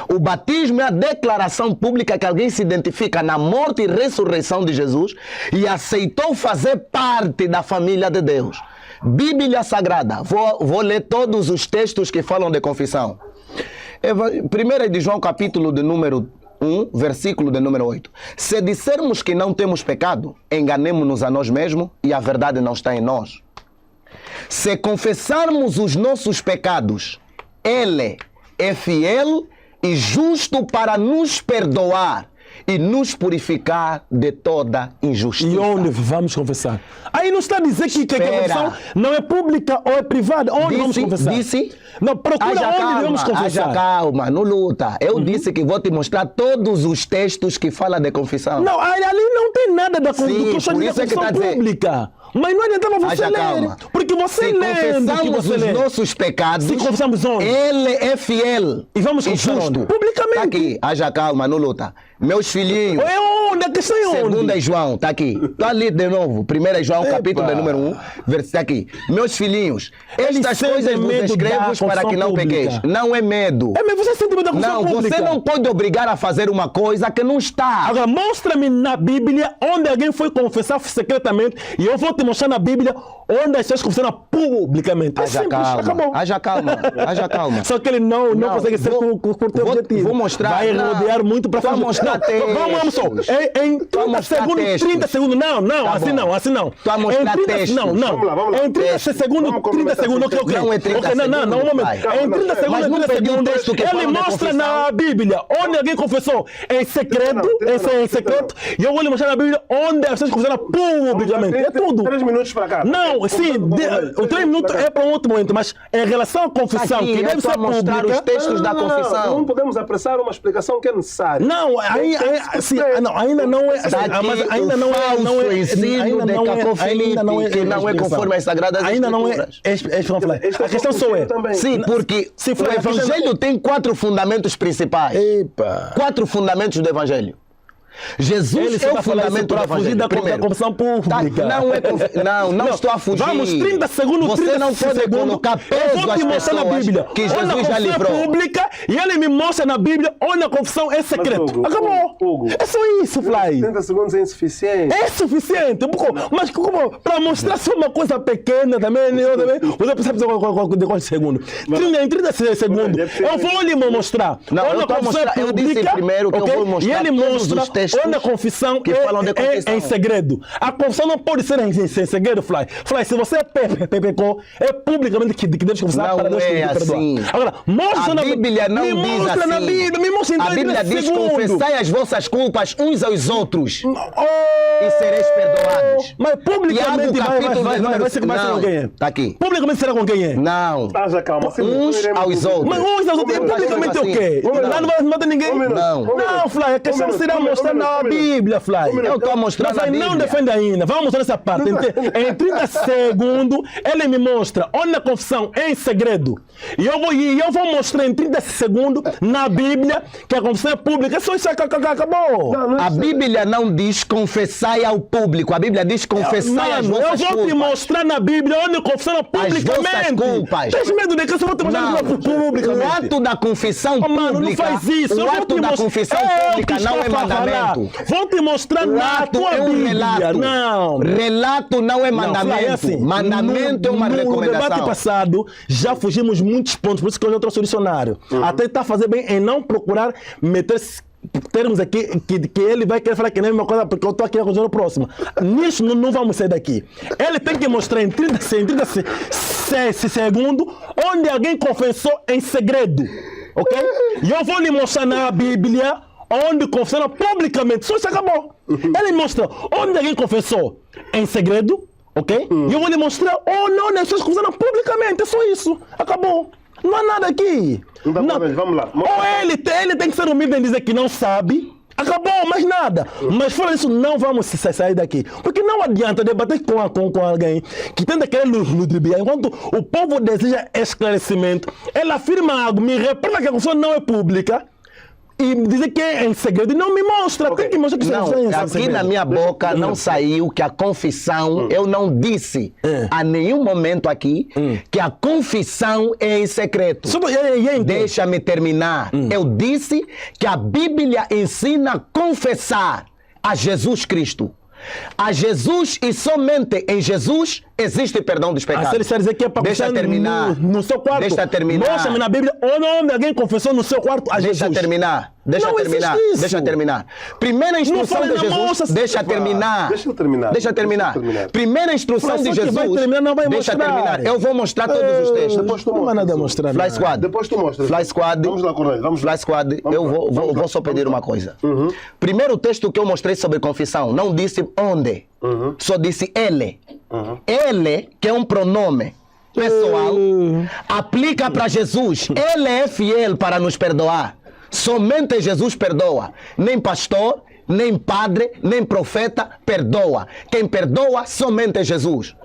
O batismo é a declaração pública que alguém se identifica na morte e ressurreição de Jesus e aceitou fazer parte da família de Deus. Bíblia Sagrada, vou ler todos os textos que falam de confissão. 1 de João, capítulo de número 1, versículo de número 8. Se dissermos que não temos pecado, enganemos-nos a nós mesmos e a verdade não está em nós. Se confessarmos os nossos pecados, Ele é fiel e justo para nos perdoar e nos purificar de toda injustiça. E onde vamos confessar? Aí não está a dizer que a confissão não é pública ou é privada. Onde vamos confessar? Não, procura onde devemos confessar. Haja calma, não luta. Eu disse que vou te mostrar todos os textos que falam de confissão. Não, ali não tem nada da confissão pública. Mas não adiantava você ler, calma. Porque você lê. Se confessamos os nossos pecados, se confessamos onde? Ele é fiel e vamos confessar justo. Onde? Publicamente. Tá aqui, haja calma, não luta. Meus filhinhos. É onde? A questão é onde? Segunda João, tá aqui. Tá ali de novo. 1 João, capítulo de número 1, versículo aqui. Meus filhinhos, estas coisas vos escrevo para que não pequeis. Não é medo. É, mas você sente medo da confissão pública. Você não pode obrigar a fazer uma coisa que não está. Agora, mostra-me na Bíblia onde alguém foi confessar secretamente e eu vou te mostrar na Bíblia onde as pessoas confessaram publicamente. Haja calma. Acabou. Haja calma. Haja calma. Só que ele não consegue ser por teu objetivo. Vou mostrar. Vai rodear muito para fazer. Mostrar vamos só. Em 30 segundos, 30 segundos. Não, tá assim não. Tu a mostrar textos. Não. Vamos lá. Em 30 segundos, ok. Não é 30 segundos. Não, um momento. Em 30 segundos, ele mostra na Bíblia onde alguém confessou em secreto, e eu vou lhe mostrar na Bíblia onde as pessoas confessaram publicamente. É tudo. 3 minutos para cá. Não, sim, o 3 minutos é para um outro momento, mas em relação à confissão, aqui, que deve ser mostrar pública, os textos da confissão. Não podemos apressar uma explicação que é necessária. Não, ainda não é. Mas ainda não é ensino de cacofilia, que não é conforme as Sagradas Escrituras. A questão só é. Sim, porque o Evangelho tem 4 fundamentos principais. 4 fundamentos do Evangelho. Jesus é o fundamento do para fugir evangelho. da confissão pública. Não estou a fugir. Vamos, 30 segundos, Você 30 não pode segundos. colocar Eu peso vou te às mostrar na pessoas Bíblia. que Onde a Jesus já confissão livrou. é pública e ele me mostra na Bíblia onde a confissão é secreta. Hugo, Acabou. Hugo, É só isso, Fly. 30 segundos é insuficiente. É suficiente, mas como para mostrar só uma coisa pequena também, você precisa de quantos segundos? Em 30 segundos, eu vou lhe mostrar. Não, onde eu a tô confissão é mostrar- eu pública, disse primeiro que eu ok? vou mostrar e ele todos mostra os textos onde a confissão que falam de confissão. é em segredo. A confissão não pode ser em segredo, Fly. Fly, se você pecou, é publicamente que deves confessar Não para Deus é te perdoar. assim. Agora, mostra A na Bíblia não me diz mostra na assim. Bíblia, me mostra em A 30 Bíblia diz: segundos. confessai as vossas culpas uns aos outros Oh! e sereis perdoados. Mas publicamente Tiago, capítulo de número- vai ser com quem é? Tá aqui. Publicamente será com quem é? Não. Já calma. Uns aos outros. Mas hoje nós temos publicamente o quê? Não. Lá não vai matar ninguém? Não. Não, Fly, a questão será mostrar na Bíblia, Fly. Eu estou a mostrar Mas na aí não Bíblia. defende ainda. Vamos mostrar essa parte. Em 30 segundos, ele me mostra onde a confissão é em segredo. E eu vou mostrar em 30 segundos na Bíblia que a confissão é pública. Só isso acabou. A Bíblia não diz confessai ao público. A Bíblia diz confessai as Mano, eu vossas vou te culpas. mostrar na Bíblia onde confessão publicamente. culpas. Tens medo de que eu só vou te mostrar Não. publicamente? O ato da confissão Oh, mano, não pública, faz isso. Eu o vou ato te da mostrar. confissão pública não é mandamento. Vou te mostrar O na ato tua é um Bíblia. relato. Não. Relato não é Não, mandamento. Fly, é assim, Mandamento é uma no recomendação. debate passado, já fugimos muitos pontos, por isso que hoje eu trouxe o dicionário. Até está a fazer bem em não procurar meter termos aqui que ele vai querer falar que nem a mesma coisa, porque eu estou aqui a próximo. Nisso não vamos sair daqui. Ele tem que mostrar em 30 segundos onde alguém confessou em segredo. Ok? E eu vou lhe mostrar na Bíblia onde confessou publicamente. Só isso acabou. Ele mostra onde alguém confessou em segredo. Ok? E eu vou lhe mostrar onde as pessoas confessaram publicamente. É só isso. Acabou. Não há nada aqui. Não dá pra ver, vamos lá. Ou ele tem que ser humilde em dizer que não sabe. Acabou, mais nada. Mas fora isso, não vamos sair daqui. Porque não adianta debater com alguém que tenta querer ludibriar. Enquanto o povo deseja esclarecimento, ele afirma algo, me reprova que a confissão não é pública e dizer que é em segredo e não me mostra. Ok. Tem que mostrar que isso é em Não, aqui segredo. na minha boca não saiu que a confissão, eu não disse a nenhum momento aqui que a confissão é em secreto. Deixa-me terminar. Eu disse que a Bíblia ensina a confessar a Jesus Cristo. A Jesus e somente em Jesus existe perdão dos pecados. Se ele dizer que é para Deixa confessar terminar. no seu quarto. Deixa terminar. Mostra-me na Bíblia onde alguém confessou no seu quarto a Deixa Jesus. terminar. Deixa Não terminar. existe isso. Deixa terminar. Primeira instrução falei de na Jesus. moça, Deixa pá. terminar. Deixa eu terminar. Deixa terminar. Deixa eu terminar. Primeira instrução Mas de só que Jesus. vai terminar, não vai deixa mostrar. terminar. Eu vou mostrar todos os textos. Depois tu Não vai mostras. nada mostrar. Fly nada. Squad. Depois tu mostras. Fly Squad. Vamos lá, Cornélio. Vamos lá. Fly Squad. Vamos Eu lá. vou Vamos lá. só pedir uma coisa. Uhum. Primeiro texto que eu mostrei sobre confissão, não disse onde. Só disse ele. Ele, que é um pronome pessoal, aplica para Jesus. Ele é fiel para nos perdoar. Somente Jesus perdoa. Nem pastor, nem padre, nem profeta perdoa. Quem perdoa somente é Jesus.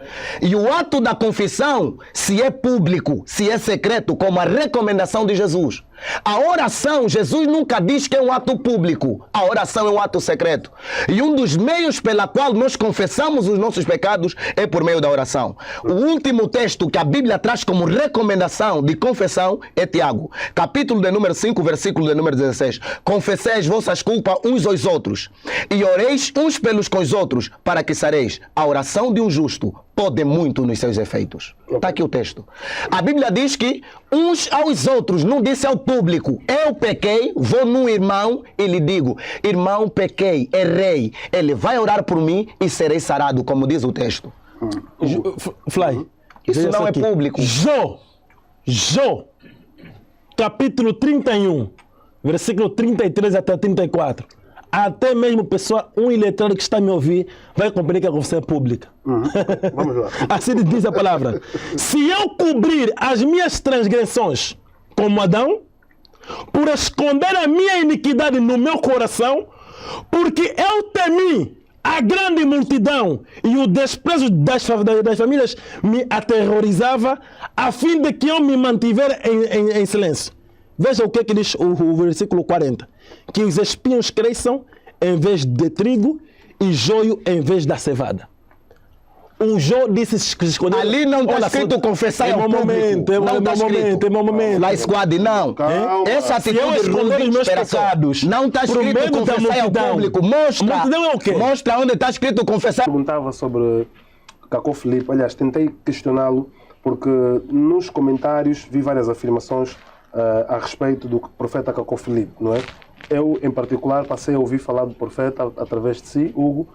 E o ato da confissão, se é público, se é secreto, como a recomendação de Jesus. A oração, Jesus nunca diz que é um ato público. A oração é um ato secreto. E um dos meios pela qual nós confessamos os nossos pecados é por meio da oração. O último texto que a Bíblia traz como recomendação de confissão é Tiago, capítulo de número 5, versículo de número 16. Confessei as vossas culpas uns aos outros e oreis uns pelos com os outros para que sareis. A oração de um justo pode muito nos seus efeitos. Está aqui o texto. A Bíblia diz que uns aos outros, não disse ao público. Eu pequei, vou num irmão e lhe digo, irmão, pequei, errei. Ele vai orar por mim e serei sarado, como diz o texto. Fly. Isso não é aqui. público. Jó, capítulo 31, versículo 33 até 34. Até mesmo pessoa, um iletrado que está a me ouvir, vai compreender que a confissão é pública. Vamos lá. Assim diz a palavra. Se eu cobrir as minhas transgressões como Adão, por esconder a minha iniquidade no meu coração, porque eu temi a grande multidão e o desprezo das famílias me aterrorizava, a fim de que eu me mantiver em silêncio. Veja o que diz o versículo 40. Que os espinhos cresçam em vez de trigo e joio em vez da cevada. O Jó disse que se escondeu. Ali não está escrito confessar ao público. É meu momento. Lá Squad, não. Calma. Essa Se eu atitude esconder os meus pecados, não está pro escrito medo da confessar ao multidão. público. Mostra. Multidão é o quê? Mostra onde está escrito confessar. Perguntava sobre Cacó Filipe. Aliás, tentei questioná-lo porque nos comentários vi várias afirmações a respeito do profeta Cacó Filipe, não é? Eu, em particular, passei a ouvir falar do profeta através de si, Hugo,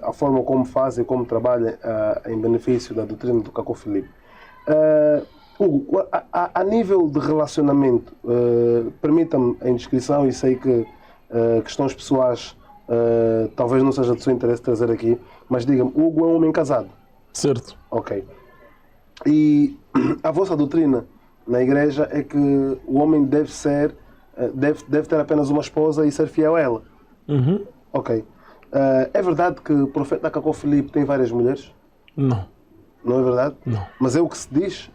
a forma como faz e como trabalha em benefício da doutrina do Cacó Filipe. Hugo, a nível de relacionamento, permita-me a indiscrição, e sei que questões pessoais talvez não seja do seu interesse trazer aqui, mas diga-me, Hugo é um homem casado? Certo. Ok. E a vossa doutrina na igreja é que o homem deve ter apenas uma esposa e ser fiel a ela. Uhum. Ok. É verdade que o profeta Cacó Filipe tem várias mulheres? Não. Não é verdade? Não. Mas é o que se diz.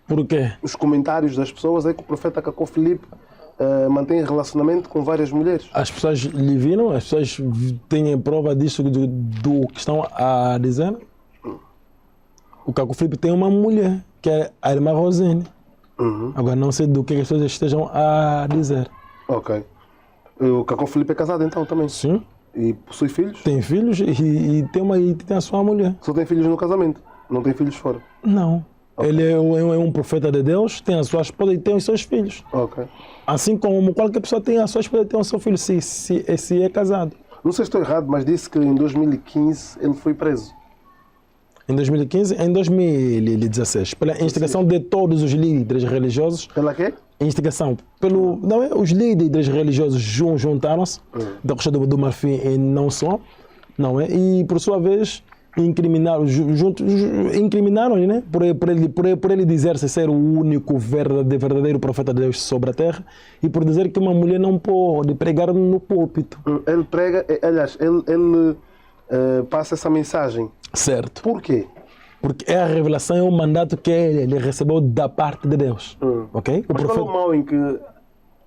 Por quê? Os comentários das pessoas é que o profeta Cacó Filipe mantém relacionamento com várias mulheres. As pessoas lhe viram? As pessoas têm prova disso do que estão a dizer? O Cacó Filipe tem uma mulher, que é a irmã Rosine. Uhum. Agora não sei do que as pessoas estejam a dizer. Ok. O Cacó Filipe é casado então também? Sim. E possui filhos? Tem filhos e tem a sua mulher. Só tem filhos no casamento? Não tem filhos fora? Não. Ok. Ele é um profeta de Deus, tem a sua esposa e tem os seus filhos. Ok. Assim como qualquer pessoa tem a sua esposa e tem o seu filho, se é casado. Não sei se estou errado, mas disse que em 2015 ele foi preso. Em 2015, em 2016, pela instigação de todos os líderes religiosos. Pela quê? Instigação. Os líderes religiosos juntaram-se da Costa do Marfim e não só, não é? E por sua vez incriminaram-lhe, né? por ele dizer-se ser o único verdadeiro profeta de Deus sobre a terra e por dizer que uma mulher não pode pregar no púlpito. Ele prega, aliás, ele passa essa mensagem. Certo. Por quê? Porque é a revelação, é o mandato que ele recebeu da parte de Deus. Ok? Mas qual é o mal em que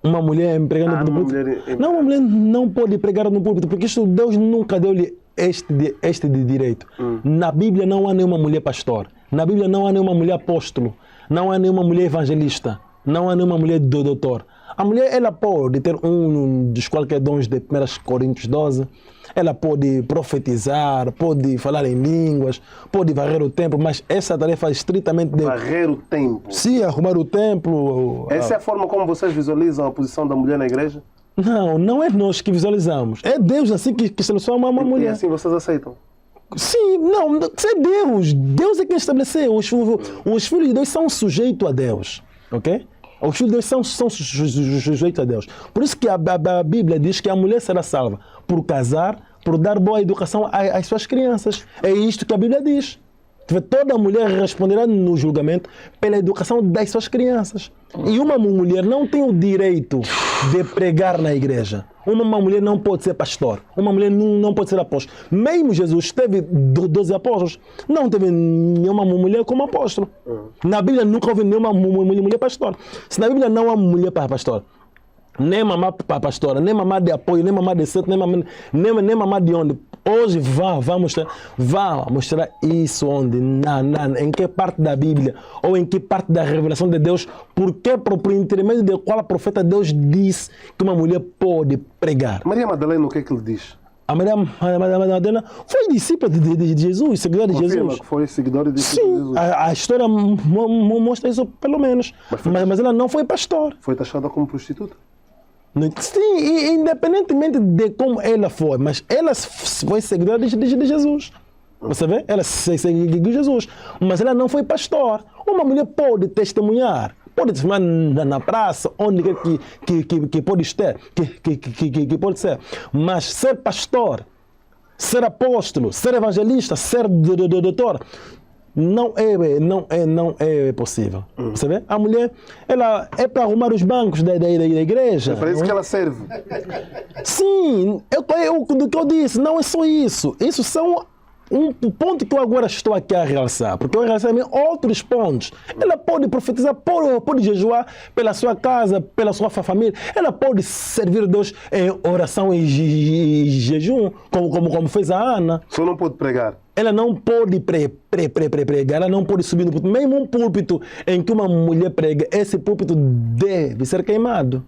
uma mulher pregando no púlpito? Não, uma mulher não pode pregar no púlpito, porque isso Deus nunca deu-lhe este de direito. Na Bíblia não há nenhuma mulher pastor. Na Bíblia não há nenhuma mulher apóstolo. Não há nenhuma mulher evangelista. Não há nenhuma mulher doutor. A mulher, ela pode ter um dos qualquer dons de 1 Coríntios 12. Ela pode profetizar, pode falar em línguas, pode varrer o templo, mas essa tarefa é estritamente de... Varrer o templo? Sim, arrumar o templo. Essa é a forma como vocês visualizam a posição da mulher na igreja? Não é nós que visualizamos. É Deus assim que seleciona uma mulher. E assim vocês aceitam? Sim, não, isso é Deus. Deus é quem estabeleceu. Os filhos de Deus são sujeitos a Deus, ok? Os filhos de Deus são sujeitos a Deus. Por isso que a Bíblia diz que a mulher será salva por casar, por dar boa educação às suas crianças. É isto que a Bíblia diz. Toda mulher responderá no julgamento pela educação das suas crianças. E uma mulher não tem o direito de pregar na igreja. Uma mulher não pode ser pastor. Uma mulher não pode ser apóstolo. Mesmo Jesus teve 12 apóstolos. Não teve nenhuma mulher como apóstolo. Na Bíblia nunca houve nenhuma mulher pastor. Se na Bíblia não há mulher para pastor, nem mamá para pastora, nem mamá de apoio, nem mamá de centro, nem mamá de onde. Hoje vai mostrar isso onde, em que parte da Bíblia ou em que parte da revelação de Deus, porque por intermédio de qual profeta Deus disse que uma mulher pode pregar. Maria Madalena, o que é que ele diz? A Maria Madalena foi discípula de Jesus, seguidora de Confirma Jesus. Que foi seguidora de Jesus. Sim, a história mostra isso pelo menos, mas ela não foi pastor. Foi taxada como prostituta? Sim, independentemente de como ela foi, mas ela foi seguidora de Jesus. Você vê? Ela seguiu Jesus, mas ela não foi pastor. Uma mulher pode testemunhar na praça, onde quer que pode estar, que pode ser. Mas ser pastor, ser apóstolo, ser evangelista, ser doutor, não é possível. Você vê? A mulher, ela é para arrumar os bancos da igreja. É para isso que ela serve. Sim, do que eu disse, não é só isso. Isso são um ponto que eu agora estou aqui a realçar, porque eu realçar também outros pontos. Ela pode profetizar, pode jejuar pela sua casa, pela sua família. Ela pode servir a Deus em oração e jejum, como fez a Ana. Só não pode pregar. Ela não pode pregar, ela não pode subir no púlpito. Mesmo um púlpito em que uma mulher prega, esse púlpito deve ser queimado.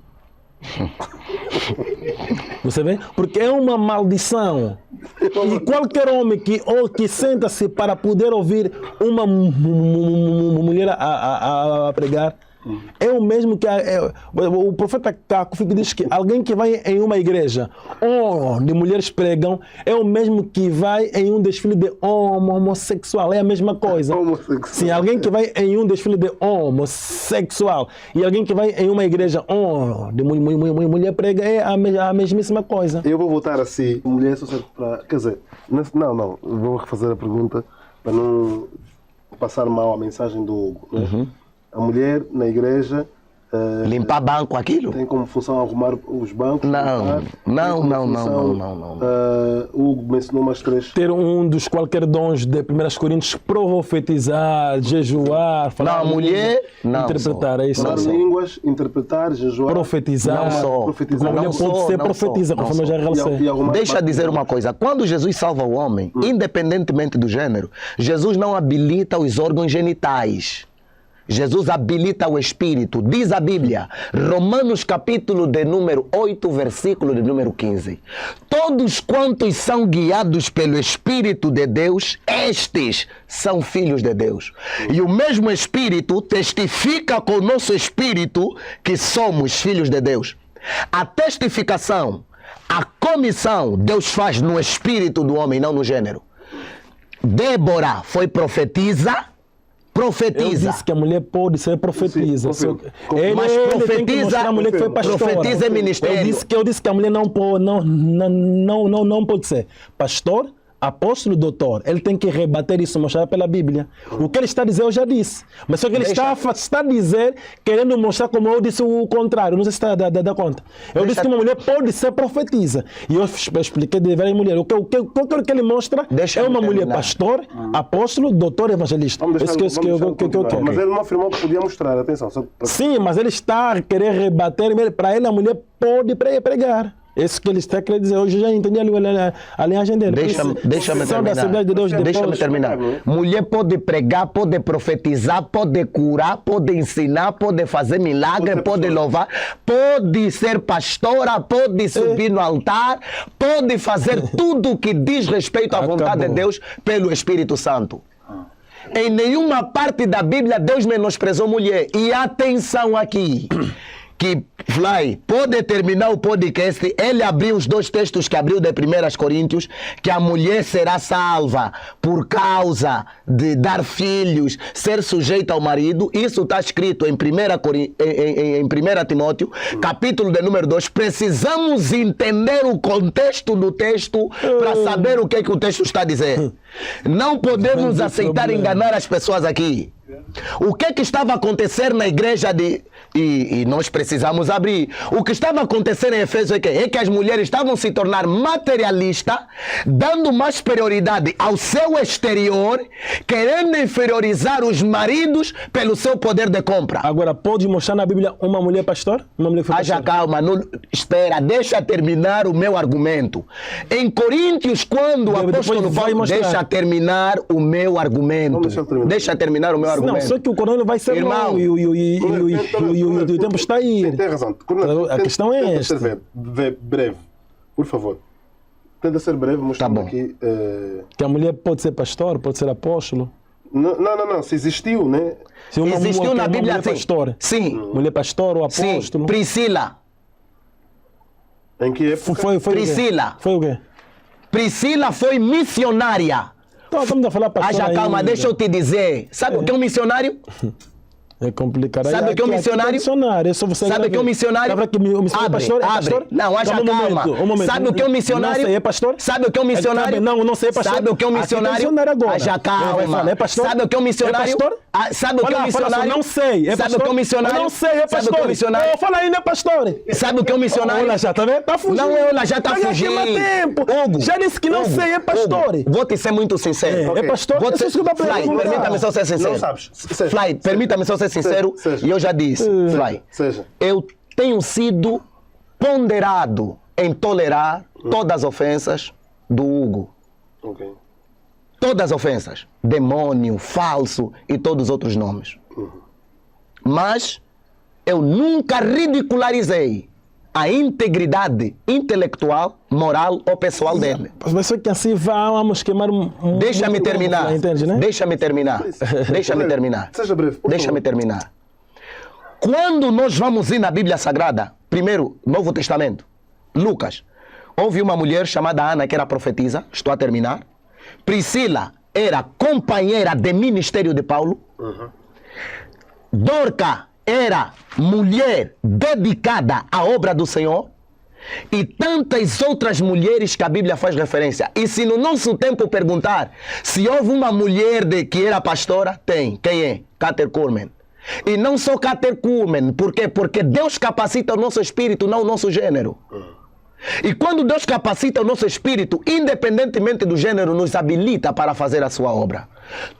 Você vê? Porque é uma maldição. E qualquer homem que senta-se para poder ouvir uma mulher a pregar, é o mesmo que o profeta Caco diz que alguém que vai em uma igreja onde mulheres pregam é o mesmo que vai em um desfile de homossexual. É a mesma coisa. Sim, alguém que vai em um desfile de homossexual e alguém que vai em uma igreja onde mulher prega é a mesmíssima coisa. Eu vou voltar assim. Mulher só serve para... Quer dizer, não. Vou refazer a pergunta para não passar mal a mensagem do Hugo. Né? A mulher na igreja limpar banco, aquilo? Tem como função arrumar os bancos? Não. O Hugo mencionou umas 3. Ter um dos qualquer dons de 1 Coríntios, profetizar, jejuar, falar. Não, mulher, não. Interpretar, é isso. Falar línguas, interpretar, jejuar. Profetizar. Não só. Profetizar. A mulher pode ser profetiza, conforme eu já realcei. Deixa eu dizer uma coisa. Quando Jesus salva o homem, independentemente do gênero, Jesus não habilita os órgãos genitais. Jesus habilita o Espírito. Diz a Bíblia, Romanos capítulo de número 8, versículo de número 15. Todos quantos são guiados pelo Espírito de Deus, estes são filhos de Deus. E o mesmo Espírito testifica com o nosso Espírito que somos filhos de Deus. A testificação, a comissão, Deus faz no Espírito do homem, não no gênero. Débora foi profetiza. Eu disse que a mulher pode ser profetiza. Mas profetiza, a mulher que foi pastora. Profetiza é ministério. Eu disse que a mulher não pode ser pastor, apóstolo, doutor. Ele tem que rebater isso, mostrar pela Bíblia. O que ele está a dizer eu já disse. Mas só que ele está a dizer, querendo mostrar como eu disse o contrário. Não sei se está a dar conta. Eu disse que uma mulher pode ser profetiza. E eu expliquei de várias mulheres. O que ele mostra é uma mulher pastor, apóstolo, doutor, evangelista. Isso que eu quero. Mas ele não afirmou que podia mostrar, atenção. Sim, mas ele está a querer rebater. Para ele a mulher pode pregar. Isso que ele está querendo dizer. Hoje eu já entendi a linhagem dele. Deixa-me terminar. Mulher pode pregar, pode profetizar, pode curar, pode ensinar, pode fazer milagre, pode louvar, pode ser pastora, pode subir no altar, pode fazer tudo que diz respeito à vontade de Deus pelo Espírito Santo. Em nenhuma parte da Bíblia Deus menosprezou mulher. E atenção aqui. Que Fly pode terminar o podcast, ele abriu os 2 textos que abriu de 1 Coríntios, que a mulher será salva por causa de dar filhos, ser sujeita ao marido. Isso está escrito em 1 Timóteo, capítulo de número 2. Precisamos entender o contexto do texto para saber o que o texto está a dizer. Não podemos aceitar enganar as pessoas aqui. O que estava a acontecer na igreja e nós precisamos abrir. O que estava a acontecer em Efésios é que as mulheres estavam se tornar materialistas, dando mais prioridade ao seu exterior, querendo inferiorizar os maridos pelo seu poder de compra. Agora, pode mostrar na Bíblia uma mulher pastor? Uma mulher foi pastor? Calma, espera, deixa terminar o meu argumento. Em Coríntios, quando o apóstolo Paulo... Deixa terminar o meu argumento. Deixa terminar o meu argumento. Não, só que o Coríntios vai ser longo e o tempo está aí. Tem razão. A questão é esta. Tenta ser breve, por favor. Tenta ser breve, mostrando aqui... Que a mulher pode ser pastor, pode ser apóstolo. Não. Se existiu, né? Existiu na Bíblia, mulher pastora. Sim. Mulher pastor ou apóstolo. Sim. Priscila. Em que época? Foi Priscila. Foi o quê? Priscila foi missionária. Então, estamos a falar pastor. Calma, deixa eu te dizer. Sabe o que é um missionário? É complicado. Sabe o que é um missionário? Sabe o que é um missionário? Abre. Não, haja calma. Sabe o que é um missionário? Não sei, é pastor? Sabe o que é um missionário? Não sei, é pastor. Sabe o que é um missionário? Haja calma. É pastor? Sabe o que é um missionário? É pastor? Sabe o que é um missionário? Não sei, é pastor? Sabe o que é um missionário? Não sei, é pastor? Sabe o que é um missionário? Fala aí, não é pastor? Sabe o que é um missionário? Olha, já tá vendo? Tá fugindo. Não, ela já tá fugindo. Hugo, já disse que não sei, é pastor. Vou te ser muito sincero. É pastor? Fly, permita-me só ser sincero. Não sabes. Fly, permita-me só ser sincero. E eu já disse, Fly, eu tenho sido ponderado em tolerar todas as ofensas do Hugo. Ok. Todas as ofensas. Demônio, falso e todos os outros nomes. Mas eu nunca ridicularizei a integridade intelectual, moral ou pessoal dele. Mas só que assim vamos queimar Deixa-me terminar. Entende, né? Deixa-me terminar. Deixa-me terminar. Seja breve. Deixa-me terminar. Quando nós vamos ir na Bíblia Sagrada, primeiro, Novo Testamento, Lucas, houve uma mulher chamada Ana que era profetisa, estou a terminar. Priscila era companheira de ministério de Paulo. Dorca era mulher dedicada à obra do Senhor. E tantas outras mulheres que a Bíblia faz referência. E se no nosso tempo perguntar se houve uma mulher que era pastora, tem. Quem é? Cater Kuhlman. E não só Cater Kuhlman. Por quê? Porque Deus capacita o nosso espírito, não o nosso gênero. E quando Deus capacita o nosso espírito, independentemente do gênero, nos habilita para fazer a sua obra.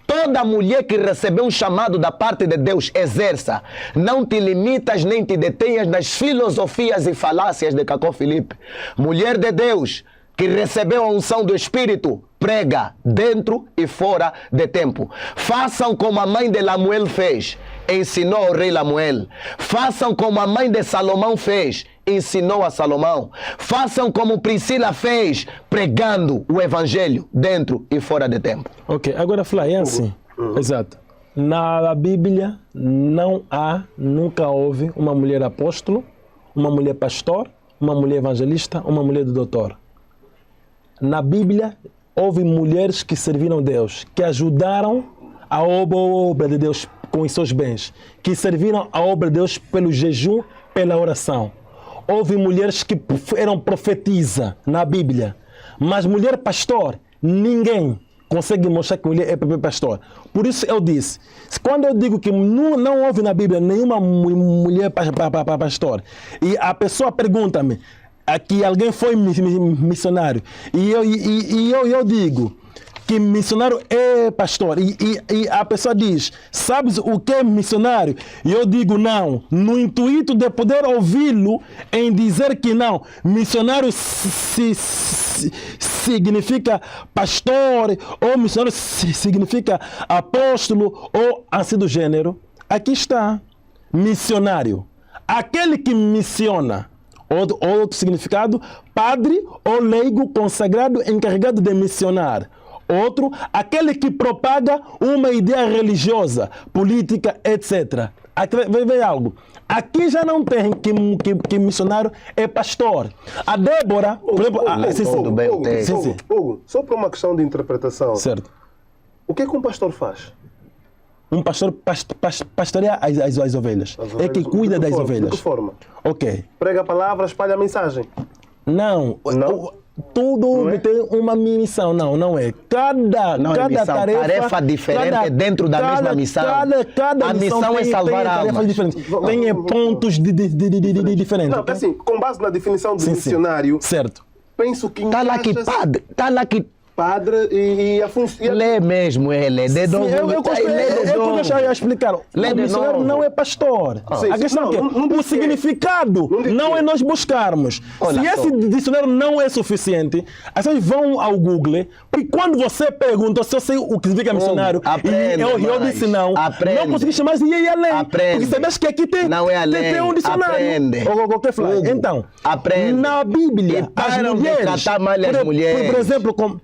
Toda mulher que recebeu um chamado da parte de Deus, exerça. Não te limitas nem te detenhas nas filosofias e falácias de Cacó Filipe. Mulher de Deus que recebeu a unção do Espírito, prega dentro e fora de tempo. Façam como a mãe de Lamuel fez, ensinou ao rei Lamuel. Façam como a mãe de Salomão fez, ensinou a Salomão. Façam como Priscila fez, pregando o evangelho dentro e fora de tempo. Ok, agora Fly, é assim. Exato. Na Bíblia nunca houve uma mulher apóstolo, uma mulher pastor, uma mulher evangelista, uma mulher doutor. Na Bíblia houve mulheres que serviram a Deus, que ajudaram a obra de Deus com os seus bens, que serviram a obra de Deus pelo jejum, pela oração. Houve mulheres que eram profetisa na Bíblia, mas mulher pastor, ninguém consegue mostrar que mulher é pastor. Por isso eu disse, quando eu digo que não houve na Bíblia nenhuma mulher pastor, e a pessoa pergunta-me que alguém foi missionário, e eu digo que missionário é pastor, e a pessoa diz, sabes o que é missionário? E eu digo não, no intuito de poder ouvi-lo em dizer que não, missionário significa pastor, ou missionário significa apóstolo, ou assim do gênero. Aqui está, missionário, aquele que missiona. Outro significado, padre ou leigo consagrado encarregado de missionar. Outro, aquele que propaga uma ideia religiosa, política, etc. Aqui vem algo. Aqui já não tem que missionário é pastor. A Débora, por exemplo... Hugo, só por uma questão de interpretação. Certo. O que é que um pastor faz? Um pastor pastoreia as ovelhas. É que cuida das ovelhas. De que forma? Ok. Prega a palavra, espalha a mensagem. Não. Tudo tem uma missão, não é. Cada tarefa diferente dentro da mesma missão. Cada a missão é salvar almas. Tem pontos diferentes. Não, assim, com base na definição do missionário, certo. Penso que está lá que padre, está lá que padre e a função. Lê mesmo ele, de novo. Eu vou deixar eu explicar. O missionário não é pastor. A questão é que o significado não é nós buscarmos. Se esse dicionário não é suficiente, as pessoas vão ao Google e quando você pergunta se eu sei o que significa missionário e eu disse não consegui chamar de ir além. Porque sabes que aqui tem um dicionário. Então, na Bíblia, as mulheres, por exemplo,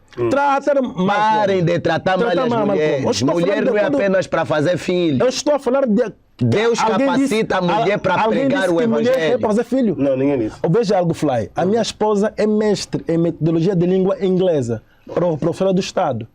parem de tratar mal as mulheres. Mulher não é apenas para fazer filho. Eu estou a falar de... Deus capacita a mulher para pregar o evangelho. Mulher é para fazer filho. Não, ninguém disse. Veja algo, Fly. A minha esposa é mestre em metodologia de língua inglesa, professora do Estado.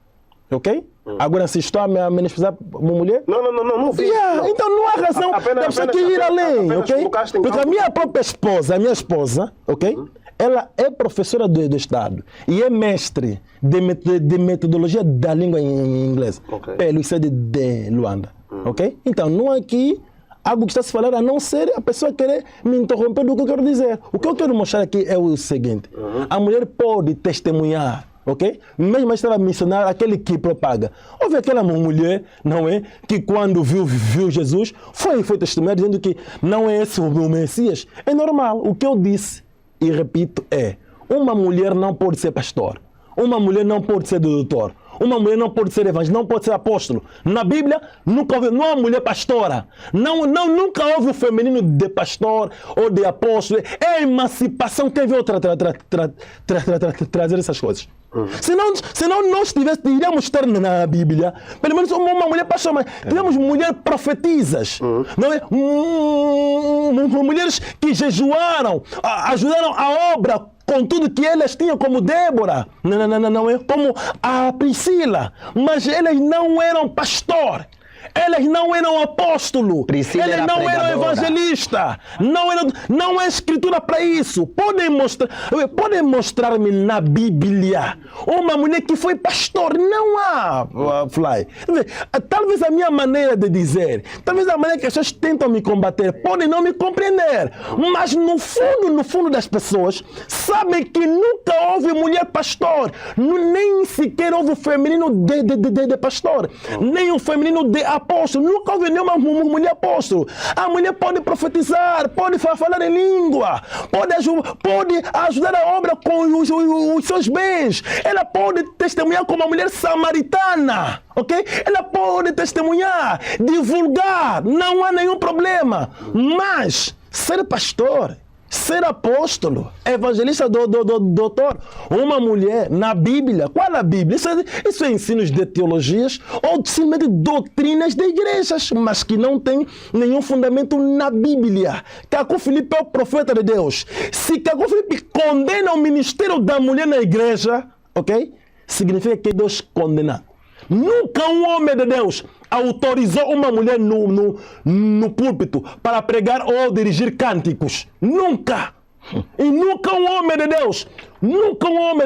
Ok? Agora, se estou a menosprezar uma mulher... Não vi. Yeah, então não há razão da pessoa que ir além, ok? Porque a minha própria esposa, ok? Ela é professora do Estado e é mestre de metodologia da língua em inglês pelo ICD de Luanda, ok? Então, não há aqui algo que está a se falar, a não ser a pessoa querer me interromper do que eu quero dizer. O que eu quero mostrar aqui é o seguinte. A mulher pode testemunhar, ok? Mesmo estava a mencionar aquele que propaga. Houve aquela mulher, não é? Que quando viu Jesus, foi testemunhar dizendo que não é esse o Messias. É normal. O que eu disse, e repito, uma mulher não pode ser pastor. Uma mulher não pode ser doutor. Uma mulher não pode ser evangelista, não pode ser apóstolo. Na Bíblia, nunca houve, não há mulher pastora. Nunca houve o feminino de pastor ou de apóstolo. É a emancipação que veio trazer essas coisas. Senão nós iríamos ter na Bíblia, pelo menos uma mulher pastora, mas tivemos mulheres profetizas, não é? Mulheres que jejuaram, ajudaram a obra com tudo que elas tinham, como Débora, não é? Como a Priscila, mas elas não eram pastor. Elas não eram apóstolo, elas não eram evangelista, não é escritura para isso. Podem mostrar-me na Bíblia uma mulher que foi pastor. Não há, Fly. Talvez a minha maneira de dizer, talvez a maneira que as pessoas tentam me combater, podem não me compreender, mas no fundo das pessoas sabem que nunca houve mulher pastor, nem sequer houve o feminino de pastor, nem o feminino de apóstolo. Nunca houve nenhuma mulher apóstolo. A mulher pode profetizar, pode falar em língua, pode ajudar a obra com os seus bens. Ela pode testemunhar como uma mulher samaritana, ok? Ela pode testemunhar, divulgar, não há nenhum problema. Mas ser pastor, ser apóstolo, evangelista, doutor, uma mulher na Bíblia, qual a Bíblia? Isso é ensinos de teologias ou simplesmente doutrinas de igrejas, mas que não tem nenhum fundamento na Bíblia. Caco Filipe é o profeta de Deus. Se Caco Filipe condena o ministério da mulher na igreja, ok? Significa que Deus condena. Nunca um homem de Deus autorizou uma mulher no púlpito para pregar ou dirigir cânticos. Nunca! E nunca um homem de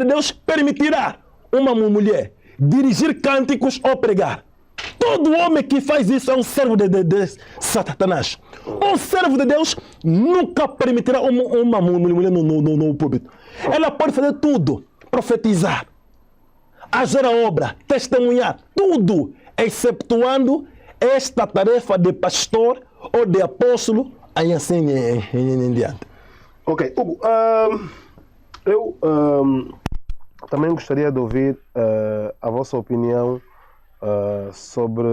Deus permitirá uma mulher dirigir cânticos ou pregar. Todo homem que faz isso é um servo de Satanás. Um servo de Deus nunca permitirá uma mulher no púlpito. Ela pode fazer tudo, profetizar, fazer a obra, testemunhar, tudo, exceptuando esta tarefa de pastor ou de apóstolo, aí assim em diante. Ok, Hugo, eu também gostaria de ouvir a vossa opinião sobre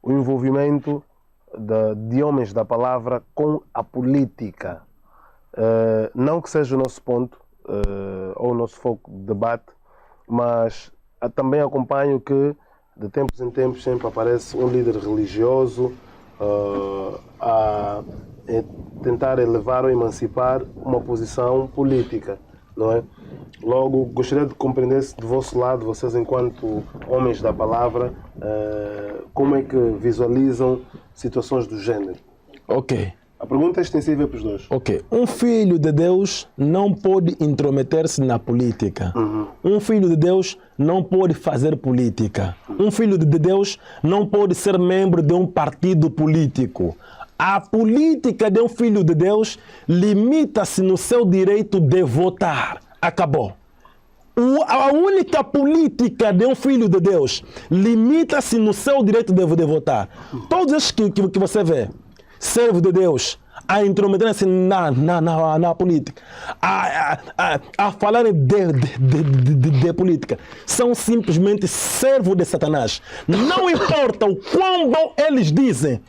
o envolvimento de homens da palavra com a política. Não que seja o nosso ponto ou o nosso foco de debate, mas também acompanho que de tempos em tempos sempre aparece um líder religioso a tentar elevar ou emancipar uma posição política, não é? Logo, gostaria de compreender se do vosso lado, vocês enquanto homens da palavra, como é que visualizam situações do género. Ok. A pergunta é extensiva para os dois. Ok. Um filho de Deus não pode intrometer-se na política. Um filho de Deus não pode fazer política. Um filho de Deus não pode ser membro de um partido político. A política de um filho de Deus limita-se no seu direito de votar. Acabou. A única política de um filho de Deus limita-se no seu direito de votar. Todos esses que você vê, servo de Deus, a intrometer-se na política, a falar de política, são simplesmente servos de Satanás. Não importa o quão bom eles dizem,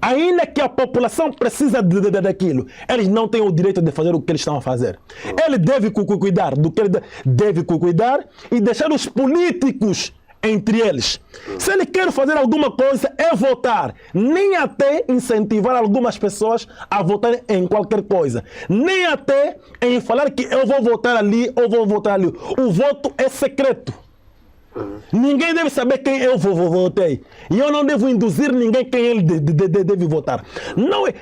ainda que a população precisa daquilo, eles não têm o direito de fazer o que eles estão a fazer. Ele deve cuidar do que ele deve cuidar e deixar os políticos entre eles. Se ele quer fazer alguma coisa, é votar. Nem até incentivar algumas pessoas a votarem em qualquer coisa. Nem até em falar que eu vou votar ali ou vou votar ali. O voto é secreto. Ninguém deve saber quem eu votei. E eu não devo induzir ninguém quem ele deve votar. Não é...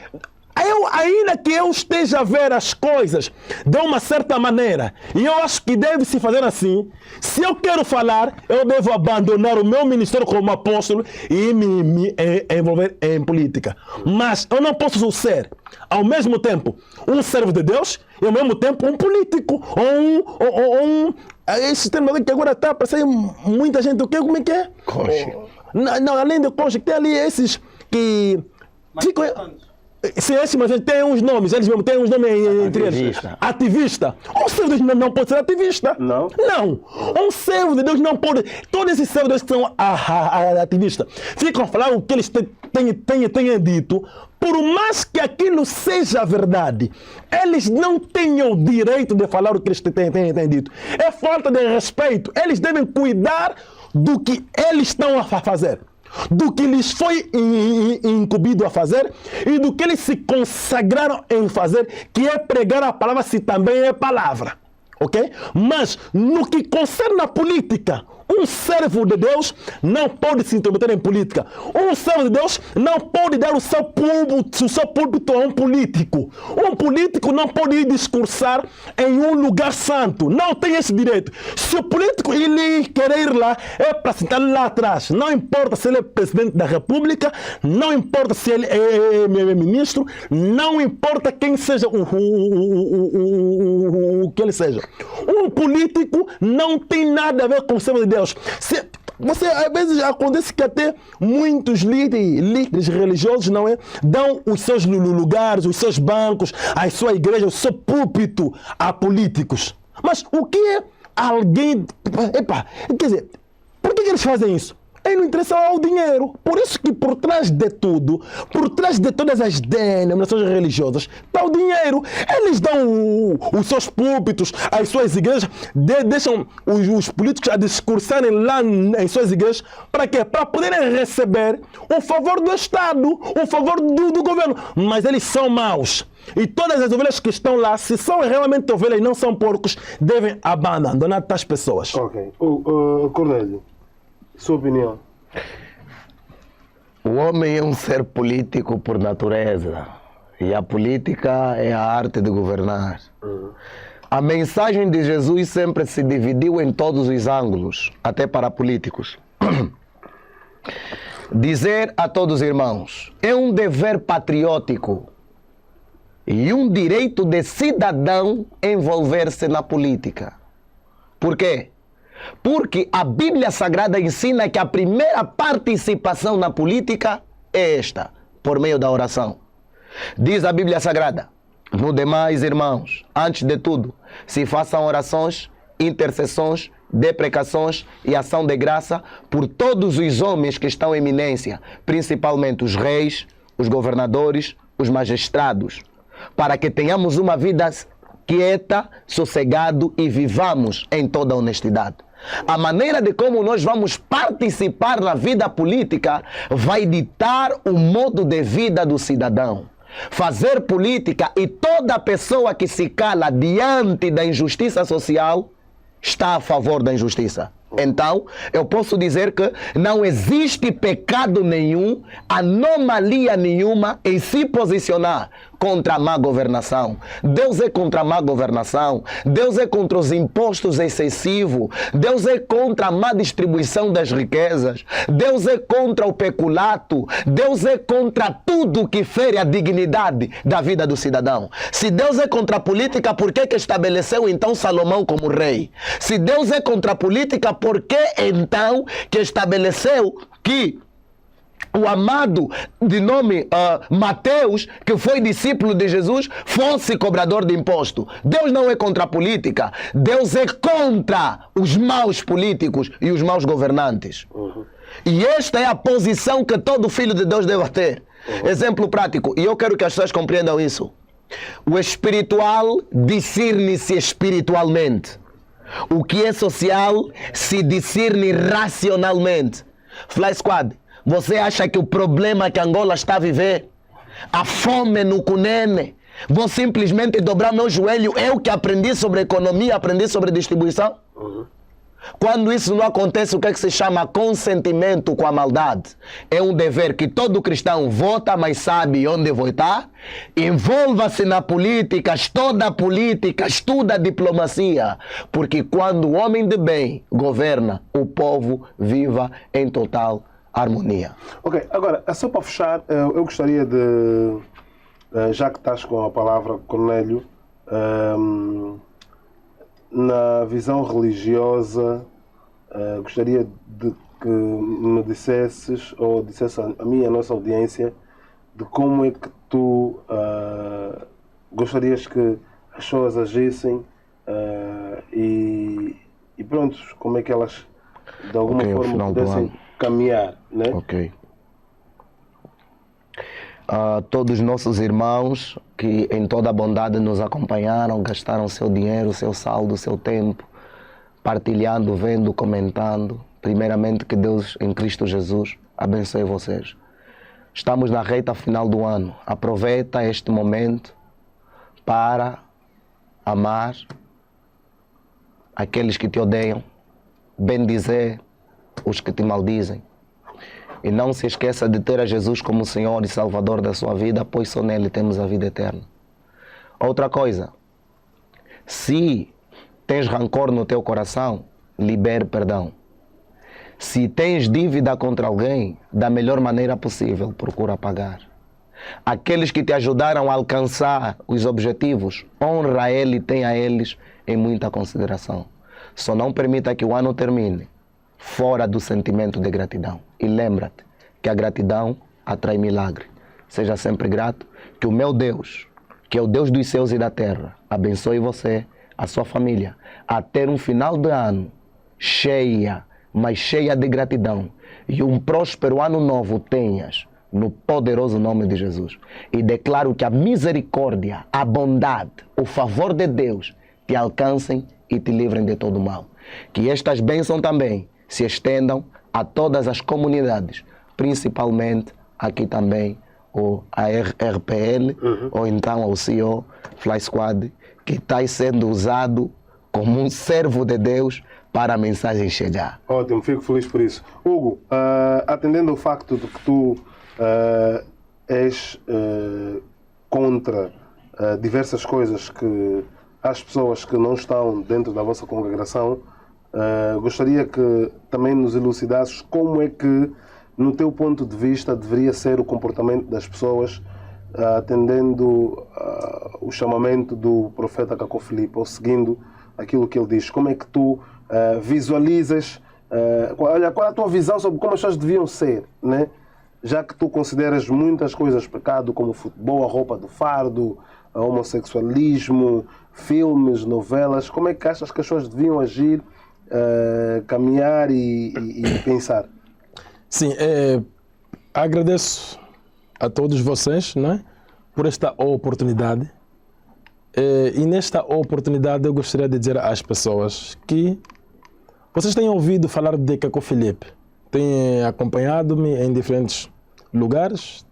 ainda que eu esteja a ver as coisas de uma certa maneira, e eu acho que deve se fazer assim, se eu quero falar, eu devo abandonar o meu ministério como apóstolo e me envolver em política. Mas eu não posso ser, ao mesmo tempo, um servo de Deus e ao mesmo tempo um político, ou um esse termo que agora está aparecendo muita gente, o quê? Como é que é? Coche. Não, além de coche, tem ali esses que ficam... Sim, mas tem uns nomes, eles mesmo têm uns nomes entre eles. Ativista. Um servo de Deus não pode ser ativista. Não. Não. Um servo de Deus não pode. Todos esses servos de Deus que são ativistas ficam a falar o que eles tenham dito. Por mais que aquilo seja verdade, eles não têm o direito de falar o que eles têm dito. É falta de respeito. Eles devem cuidar do que eles estão a fazer, do que lhes foi incumbido a fazer e do que eles se consagraram em fazer, que é pregar a palavra, se também é palavra. Ok? Mas no que concerne a política, um servo de Deus não pode se intrometer em política. Um servo de Deus não pode dar o seu púlpito a um político. Um político não pode ir discursar em um lugar santo. Não tem esse direito. Se o político ele querer ir lá, é para sentar lá atrás. Não importa se ele é presidente da República, não importa se ele é ministro, não importa quem seja o que ele seja. Um político não tem nada a ver com o servo de Deus. Você, às vezes, acontece que até muitos líderes religiosos, não é? Dão os seus lugares, os seus bancos, a sua igreja, o seu púlpito a políticos. Mas o que é alguém... quer dizer, por que eles fazem isso? Aí não interessa ao dinheiro. Por isso que por trás de tudo, por trás de todas as denominações religiosas, está o dinheiro. Eles dão os seus púlpitos, as suas igrejas, deixam os políticos a discursarem lá em suas igrejas. Para quê? Para poderem receber o favor do Estado, o favor do governo. Mas eles são maus. E todas as ovelhas que estão lá, se são realmente ovelhas e não são porcos, devem abandonar tais pessoas. Ok. Cornélio, sua opinião? O homem é um ser político por natureza. E a política é a arte de governar. A mensagem de Jesus sempre se dividiu em todos os ângulos, até para políticos. Dizer a todos os irmãos, é um dever patriótico e um direito de cidadão envolver-se na política. Por quê? Porque a Bíblia Sagrada ensina que a primeira participação na política é esta, por meio da oração. Diz a Bíblia Sagrada, no demais, irmãos, antes de tudo, se façam orações, intercessões, deprecações e ação de graça por todos os homens que estão em eminência, principalmente os reis, os governadores, os magistrados, para que tenhamos uma vida quieta, sossegado e vivamos em toda honestidade. A maneira de como nós vamos participar na vida política vai ditar o modo de vida do cidadão. Fazer política, e toda pessoa que se cala diante da injustiça social está a favor da injustiça. Então, eu posso dizer que não existe pecado nenhum, anomalia nenhuma em se posicionar contra a má governação. Deus é contra a má governação. Deus é contra os impostos excessivos. Deus é contra a má distribuição das riquezas. Deus é contra o peculato. Deus é contra tudo que fere a dignidade da vida do cidadão. Se Deus é contra a política, por que estabeleceu então Salomão como rei? Se Deus é contra a política, por que então que estabeleceu que o amado de nome Mateus, que foi discípulo de Jesus, fosse cobrador de imposto? Deus não é contra a política. Deus é contra os maus políticos e os maus governantes. E esta é a posição que todo filho de Deus deve ter. Exemplo prático, e eu quero que as pessoas compreendam isso. O espiritual discerne-se espiritualmente. O que é social se discerne racionalmente. Fly Squad, você acha que o problema que Angola está a viver, a fome no Cunene, vou simplesmente dobrar meu joelho, eu que aprendi sobre economia, aprendi sobre distribuição? Quando isso não acontece, o que é que se chama consentimento com a maldade? É um dever que todo cristão vota, mas sabe onde votar. Envolva-se na política, estuda a política, estuda a diplomacia. Porque quando o homem de bem governa, o povo viva em total harmonia. Ok, agora, só para fechar, eu gostaria de, já que estás com a palavra, Cornélio, na visão religiosa, gostaria de que me dissesses, ou dissesse a mim e a nossa audiência, de como é que tu gostarias que as pessoas agissem e pronto, como é que elas de alguma forma pudessem caminhar, né? Ok. Todos os nossos irmãos que em toda a bondade nos acompanharam, gastaram seu dinheiro, seu saldo, seu tempo, partilhando, vendo, comentando. Primeiramente, que Deus em Cristo Jesus abençoe vocês. Estamos na reta final do ano. Aproveita este momento para amar aqueles que te odeiam, bendizer os que te maldizem. E não se esqueça de ter a Jesus como Senhor e Salvador da sua vida, pois só nele temos a vida eterna. Outra coisa, se tens rancor no teu coração, libere perdão. Se tens dívida contra alguém, da melhor maneira possível, procura pagar. Aqueles que te ajudaram a alcançar os objetivos, honra a ele e tenha eles em muita consideração. Só não permita que o ano termine fora do sentimento de gratidão. E lembra-te que a gratidão atrai milagre. Seja sempre grato, que o meu Deus, que é o Deus dos céus e da terra, abençoe você, a sua família, a ter um final de ano cheia, mas cheia de gratidão. E um próspero ano novo tenhas, no poderoso nome de Jesus. E declaro que a misericórdia, a bondade, o favor de Deus te alcancem e te livrem de todo mal. Que estas bênçãos também se estendam a todas as comunidades, principalmente aqui também a RPL, ou então ao CEO Fly Squad, que está sendo usado como um servo de Deus para a mensagem chegar. Ótimo, fico feliz por isso. Hugo, atendendo ao facto de que tu és contra diversas coisas que as pessoas que não estão dentro da vossa congregação, gostaria que também nos elucidasses como é que, no teu ponto de vista, deveria ser o comportamento das pessoas atendendo o chamamento do profeta Caco Filipe, ou seguindo aquilo que ele diz. Como é que tu visualizas, qual é a tua visão sobre como as pessoas deviam ser, né? Já que tu consideras muitas coisas pecado, como o futebol, a roupa do fardo, o homossexualismo, filmes, novelas, como é que achas que as pessoas deviam agir, caminhar e pensar? Sim, agradeço a todos vocês, né, por esta oportunidade. E nesta oportunidade eu gostaria de dizer às pessoas que vocês têm ouvido falar de Caco Filipe, têm acompanhado-me em diferentes lugares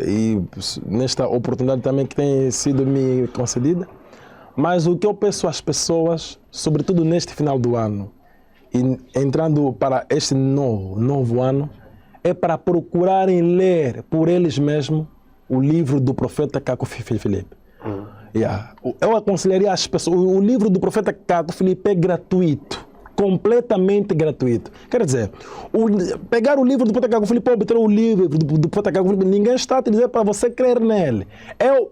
e nesta oportunidade também que tem sido me concedida. Mas o que eu peço às pessoas, sobretudo neste final do ano, e entrando para este novo ano, é para procurarem ler por eles mesmos o livro do profeta Caco Filipe. Eu aconselharia às pessoas, o livro do profeta Caco Filipe é gratuito, completamente gratuito. Quer dizer, pegar o livro do profeta Caco Filipe, obter o livro do profeta Caco Filipe, ninguém está a te dizer para você crer nele.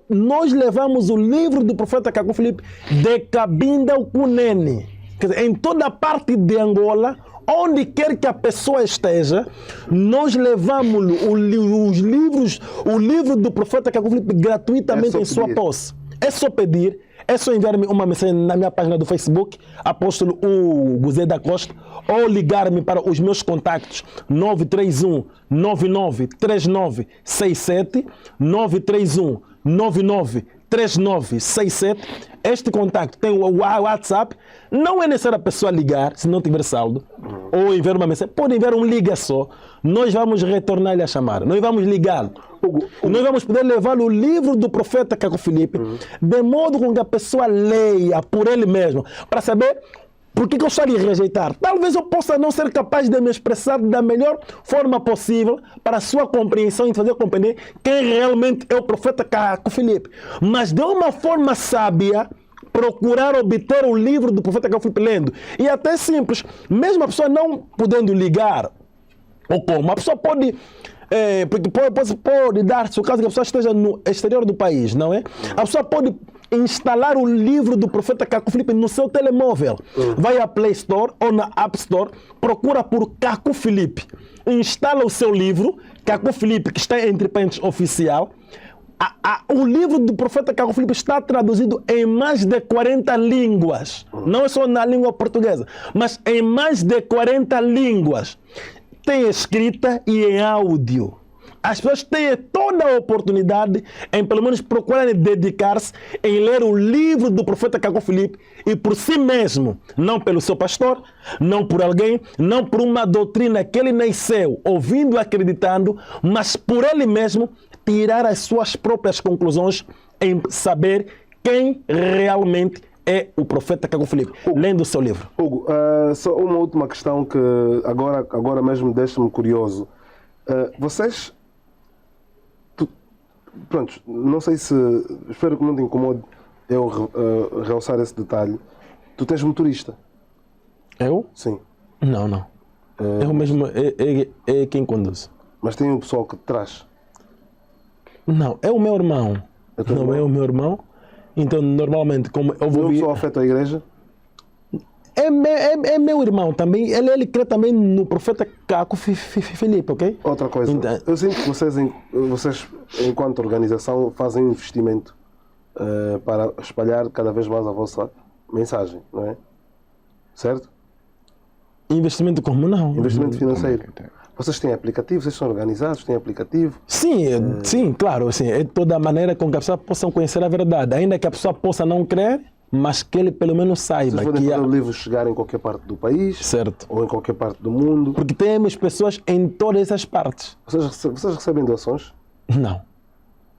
Nós levamos o livro do profeta Caco Filipe de Cabinda ao Cunene. Quer dizer, em toda a parte de Angola, onde quer que a pessoa esteja, nós levamos o livro do profeta Caco Filipe gratuitamente em sua posse. É só pedir, é só enviar-me uma mensagem na minha página do Facebook, Apóstolo Hugo Zé da Costa, ou ligar-me para os meus contactos 931 993967, 931 993967. Este contacto tem o WhatsApp. Não é necessário a pessoa ligar, se não tiver saldo, ou enviar uma mensagem. Pode enviar um liga só. Nós vamos retornar-lhe a chamada. Nós vamos ligá-lo. Nós vamos poder levar o livro do profeta Caco Filipe, de modo com que a pessoa leia por ele mesmo, para saber Por que eu estaria a rejeitar? Talvez eu possa não ser capaz de me expressar da melhor forma possível para a sua compreensão e fazer compreender quem realmente é o profeta Caco Filipe. Mas de uma forma sábia, procurar obter o livro do profeta Caco Filipe lendo. E até simples, mesmo a pessoa não podendo ligar, ou como, a pessoa pode... porque pode dar-se o caso que a pessoa esteja no exterior do país, não é? A pessoa pode instalar o livro do profeta Caco Filipe no seu telemóvel. Vai à Play Store ou na App Store, procura por Caco Filipe, instala o seu livro, Caco Filipe, que está entre parênteses oficial. O livro do profeta Caco Filipe está traduzido em mais de 40 línguas. Não é só na língua portuguesa, mas em mais de 40 línguas. Tem escrita e em áudio. As pessoas têm toda a oportunidade em pelo menos procurarem dedicar-se em ler o livro do profeta Caco Filipe e por si mesmo, não pelo seu pastor, não por alguém, não por uma doutrina que ele nasceu ouvindo, acreditando, mas por ele mesmo tirar as suas próprias conclusões em saber quem realmente é o profeta Caco Filipe, lendo o seu livro. Hugo, só uma última questão que agora mesmo deixa-me curioso. Vocês... Pronto, não sei se... Espero que não te incomode eu realçar esse detalhe. Tu tens motorista? Eu? Sim. Não. Eu mesmo é quem conduz. Mas tem um pessoal que te traz? Não, é o meu irmão. Não é o meu irmão. Então, normalmente, como eu vou... Não só afeta a igreja? É meu irmão também. Ele crê também no profeta Caco Filipe, ok? Outra coisa. Então, eu sinto que vocês, enquanto organização, fazem um investimento para espalhar cada vez mais a vossa mensagem, não é? Certo? Investimento como não? Investimento financeiro. Vocês têm aplicativo? Vocês são organizados? Têm aplicativo? Sim, claro. Assim, é toda a maneira com que a pessoa possa conhecer a verdade. Ainda que a pessoa possa não crer, mas que ele pelo menos saiba. Vocês podem que fazer o livro chegar em qualquer parte do país? Certo. Ou em qualquer parte do mundo? Porque temos pessoas em todas essas partes. Vocês recebem doações? Não.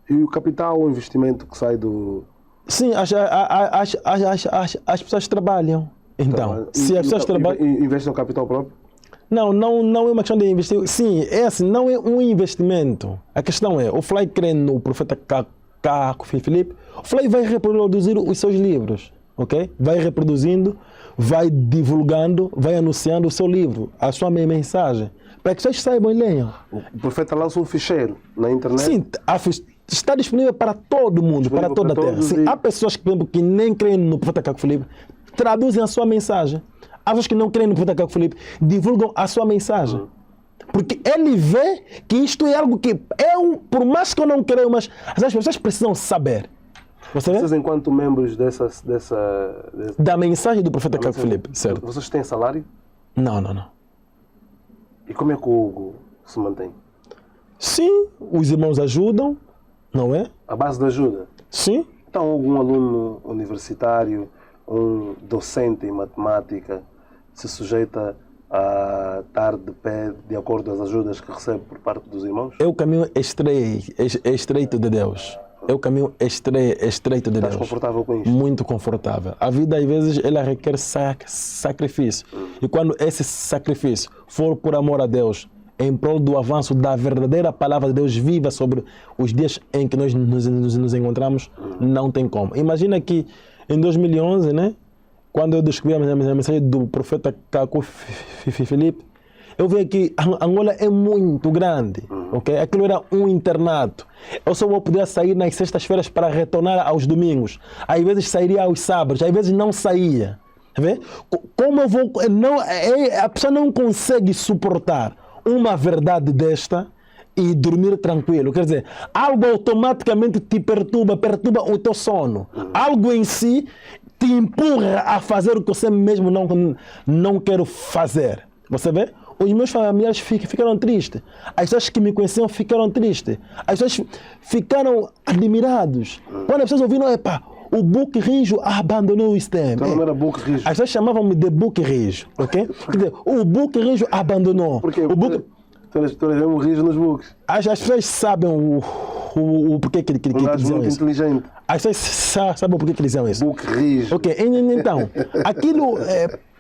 E o capital ou investimento que sai do... Sim, as pessoas trabalham. Então, se as pessoas trabalham... Investem no capital próprio? Não é uma questão de investir. Sim, é assim, não é um investimento. A questão é, o Fly crê no profeta Caco Filipe, o Fly vai reproduzir os seus livros, ok? Vai reproduzindo, vai divulgando, vai anunciando o seu livro, a sua mensagem, para que vocês saibam e leiam. O profeta lança um ficheiro na internet? Sim, está disponível para todo mundo, para toda a terra. Sim, há pessoas que nem creem no profeta Caco Filipe, traduzem a sua mensagem. Há pessoas que não creem no profeta Caco Filipe, divulgam a sua mensagem. Porque ele vê que isto é algo que eu, por mais que eu não creio, mas as pessoas precisam saber. Vocês, enquanto membros da mensagem do profeta Caco Filipe, certo? Vocês têm salário? Não. E como é que o Hugo se mantém? Sim, os irmãos ajudam, não é? A base da ajuda? Sim. Então, algum aluno universitário, um docente em matemática, se sujeita a estar de pé de acordo com as ajudas que recebe por parte dos irmãos? É o caminho estreito de Deus. É o caminho estreito de Deus. Estás confortável com isso? Muito confortável. A vida, às vezes, ela requer sacrifício. E quando esse sacrifício for por amor a Deus, em prol do avanço da verdadeira palavra de Deus viva sobre os dias em que nós nos encontramos, não tem como. Imagina que em 2011, né, quando eu descobri a mensagem do profeta Caco Filipe, eu vi que Angola é muito grande, ok? Aquilo era um internato. Eu só vou poder sair nas sextas-feiras para retornar aos domingos. Às vezes sairia aos sábados, às vezes não saía. Vê? Como eu vou... a pessoa não consegue suportar uma verdade desta e dormir tranquilo. Quer dizer, algo automaticamente te perturba o teu sono. Algo em si te empurra a fazer o que você mesmo não quer fazer. Você vê? Os meus familiares ficaram tristes. As pessoas que me conheciam ficaram tristes. As pessoas ficaram admirados. Quando as pessoas ouviram, o Buque Rijo abandonou o STEM. Então não era Buque Rijo. As pessoas chamavam-me de Buque Rijo, ok? Quer dizer, o Buque Rijo abandonou. Por quê? Tu eres um rijo nos buques. As pessoas sabem o porquê que diziam muito isso. Inteligente. As pessoas sabem o porquê que diziam isso. Buque rijo. Ok, então, aquilo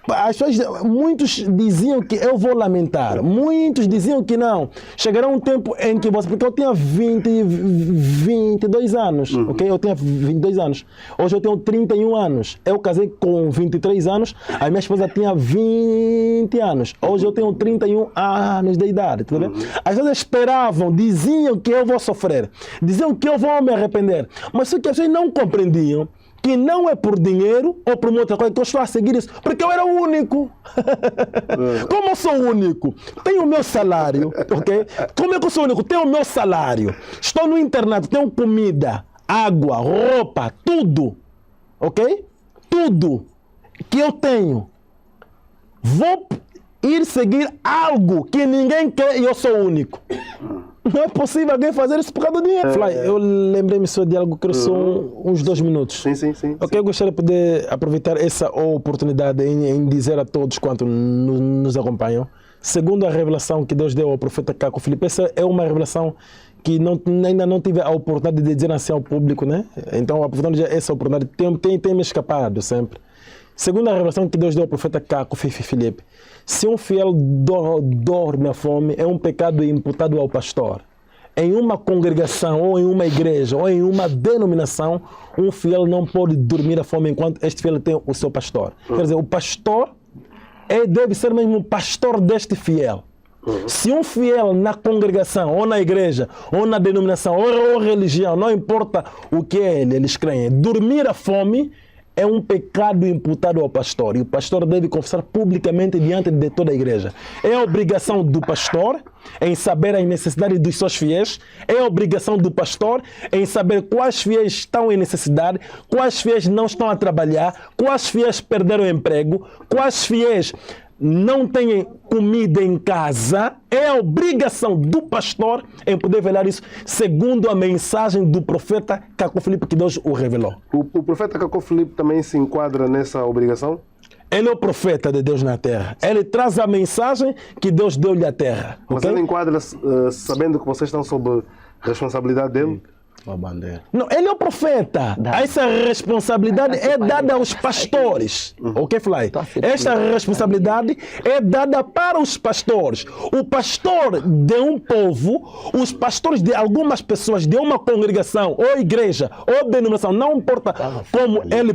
As pessoas, muitos diziam que eu vou lamentar, muitos diziam que não. Chegará um tempo em que você, porque eu tinha 22 anos, ok? Eu tinha 22 anos. Hoje eu tenho 31 anos. Eu casei com 23 anos, a minha esposa tinha 20 anos. Hoje eu tenho 31 anos de idade, tá vendo? As pessoas esperavam, diziam que eu vou sofrer, diziam que eu vou me arrepender. Mas só que as pessoas não compreendiam que não é por dinheiro ou por outra coisa que eu estou a seguir isso, porque eu era o único. Como eu sou o único, tenho o meu salário, ok? Como é que eu sou o único? Tenho o meu salário, estou no internato, tenho comida, água, roupa, tudo, ok? Tudo que eu tenho. Vou ir seguir algo que ninguém quer e eu sou o único. Não é possível alguém fazer isso por causa do dinheiro. Fly, eu lembrei-me só de algo que são uns 2 minutos. Sim. Ok, eu gostaria de poder aproveitar essa oportunidade em dizer a todos quanto nos acompanham. Segundo a revelação que Deus deu ao profeta Caco Filipe, essa é uma revelação que ainda não tive a oportunidade de dizer assim ao público, né? Então, aproveitando já essa oportunidade, tem me escapado sempre. Segundo a revelação que Deus deu ao profeta Caco Filipe, se um fiel dorme à fome, é um pecado imputado ao pastor. Em uma congregação, ou em uma igreja, ou em uma denominação, um fiel não pode dormir à fome enquanto este fiel tem o seu pastor. Quer dizer, o pastor deve ser mesmo o pastor deste fiel. Se um fiel na congregação, ou na igreja, ou na denominação, ou religião, não importa o que eles creem, dormir à fome é um pecado imputado ao pastor. E o pastor deve confessar publicamente diante de toda a igreja. É a obrigação do pastor em saber as necessidades dos seus fiéis. É a obrigação do pastor em saber quais fiéis estão em necessidade, quais fiéis não estão a trabalhar, quais fiéis perderam o emprego, quais fiéis não têm comida em casa. É a obrigação do pastor em poder velar isso, segundo a mensagem do profeta Caco Filipe que Deus o revelou. O profeta Caco Filipe também se enquadra nessa obrigação? Ele é o profeta de Deus na terra. Ele traz a mensagem que Deus deu-lhe à terra. Mas ele enquadra sabendo que vocês estão sob responsabilidade dele? Uma bandeira. Não, ele é o profeta. Essa responsabilidade é dada aos pastores. Ok, Fly? Esta responsabilidade é dada para os pastores. O pastor de um povo, os pastores de algumas pessoas, de uma congregação, ou igreja, ou denominação, não importa como ele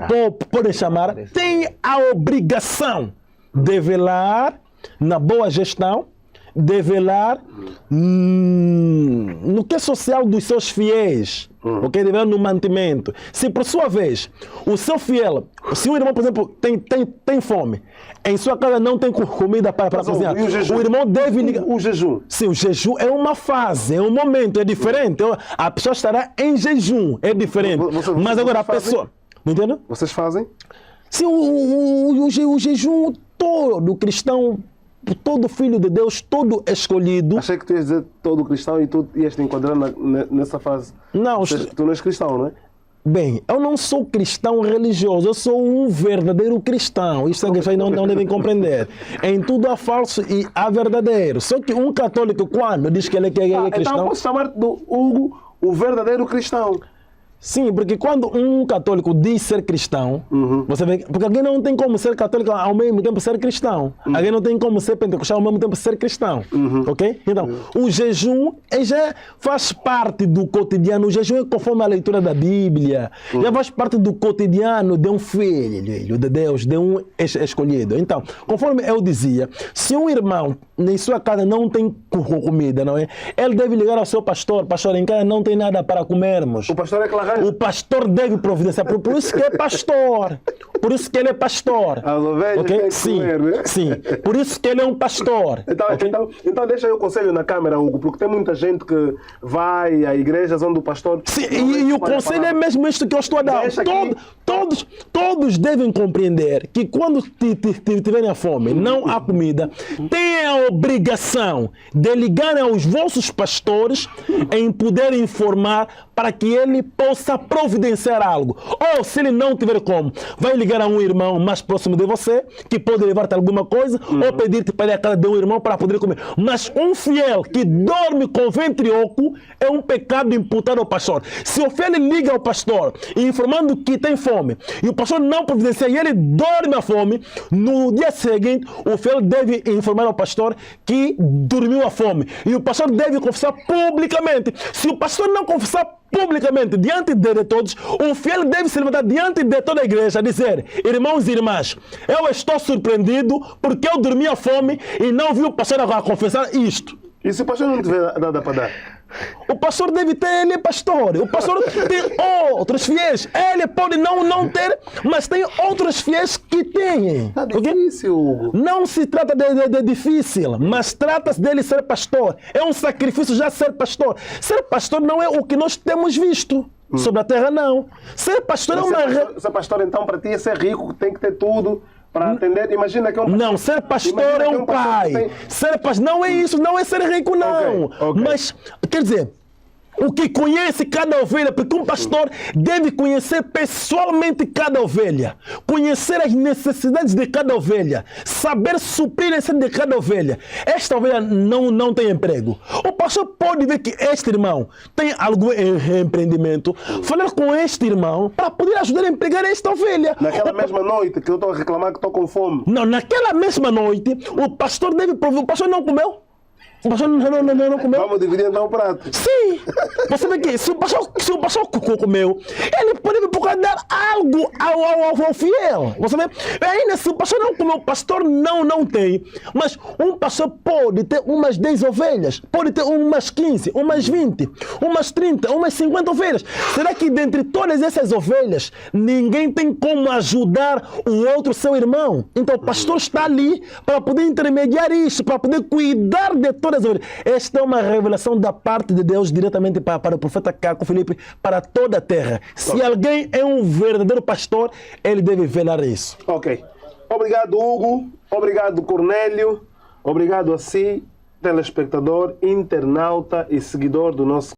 pode chamar, tem a obrigação de velar na boa gestão, de velar no que é social dos seus fiéis, ok? De velar no mantimento. Se por sua vez o seu fiel, se o irmão, por exemplo, tem fome, em sua casa não tem comida para cozinhar, o irmão deve ligar. O jejum? Sim, o jejum é uma fase, é um momento, é diferente. A pessoa estará em jejum, é diferente. Mas agora a pessoa... Não entende? Vocês fazem? Sim, o jejum todo cristão, todo filho de Deus, todo escolhido. Achei que tu ias dizer todo cristão e tu ias te enquadrar nessa fase. Não, tu não és cristão, não é? Bem, eu não sou cristão religioso, eu sou um verdadeiro cristão. Isso é que vocês não devem compreender. Em tudo há falso e há verdadeiro. Só que um católico, quando diz que ele é cristão... Então posso chamar do Hugo o verdadeiro cristão. Sim, porque quando um católico diz ser cristão, você vê, porque alguém não tem como ser católico ao mesmo tempo ser cristão. Alguém não tem como ser pentecostal ao mesmo tempo ser cristão. Ok? Então, o jejum já faz parte do cotidiano. O jejum é conforme a leitura da Bíblia. Já faz parte do cotidiano de um filho de Deus, de um escolhido. Então, conforme eu dizia, se um irmão em sua casa não tem comida, não é? Ele deve ligar ao seu pastor. Pastor, em casa não tem nada para comermos. O pastor é claro. O pastor deve providenciar, por isso que é pastor. Por isso que ele é pastor. As ovelhas têm que comer, né? Sim, por isso que ele é um pastor. Então deixa eu o conselho na câmera, Hugo, porque tem muita gente que vai a igrejas onde o pastor... Sim, e o conselho é mesmo isto que eu estou a dar. Todos devem compreender que quando tiverem a fome, não há comida, têm a obrigação de ligar aos vossos pastores em poder informar para que ele possa possa providenciar algo. Ou, se ele não tiver como, vai ligar a um irmão mais próximo de você, que pode levar-te alguma coisa, ou pedir-te para ir à casa de um irmão para poder comer. Mas um fiel que dorme com ventre oco é um pecado imputado ao pastor. Se o fiel liga ao pastor informando que tem fome, e o pastor não providencia e ele dorme à fome, no dia seguinte o fiel deve informar ao pastor que dormiu à fome. E o pastor deve confessar publicamente. Se o pastor não confessar publicamente diante de todos, o fiel deve se levantar diante de toda a igreja, dizer: irmãos e irmãs, eu estou surpreendido porque eu dormi à fome e não vi o pastor a confessar isto. E se o pastor não tiver nada para dar? O pastor deve ter, ele é pastor. O pastor tem outros fiéis. Ele pode não ter, mas tem outros fiéis que têm. Tá difícil, Hugo. Não se trata de difícil, mas trata-se dele ser pastor. É um sacrifício já ser pastor. Ser pastor não é o que nós temos visto sobre a terra, não. Ser pastor é uma... Ser pastor, então, para ti é ser rico, tem que ter tudo para atender. Imagina que é um pastor. Não, ser pastor é um pai. Ser pastor não é isso, não é ser rico, não. Ok. Mas, quer dizer, o que conhece cada ovelha, porque um pastor deve conhecer pessoalmente cada ovelha, conhecer as necessidades de cada ovelha, saber suprir a necessidade de cada ovelha. Esta ovelha não tem emprego. O pastor pode ver que este irmão tem algum empreendimento, falar com este irmão para poder ajudar a empregar esta ovelha. Naquela mesma noite que eu estou a reclamar que estou com fome. Não, naquela mesma noite, o pastor deve prover. O pastor não comeu? O pastor não comeu? Vamos dividir então o prato. Sim! Você vê que se o pastor comeu, ele pode dar algo ao fiel. Você vê? Ainda se o pastor não comeu, o pastor não tem. Mas um pastor pode ter umas 10 ovelhas, pode ter umas 15, umas 20, umas 30, umas 50 ovelhas. Será que dentre todas essas ovelhas, ninguém tem como ajudar o outro seu irmão? Então o pastor está ali para poder intermediar isso, para poder cuidar de todas as ovelhas. Esta é uma revelação da parte de Deus diretamente para o profeta Caco Filipe, para toda a terra. Se alguém é um verdadeiro pastor, ele deve velar isso. Ok. Obrigado, Hugo. Obrigado, Cornélio. Obrigado a si, telespectador, internauta e seguidor do nosso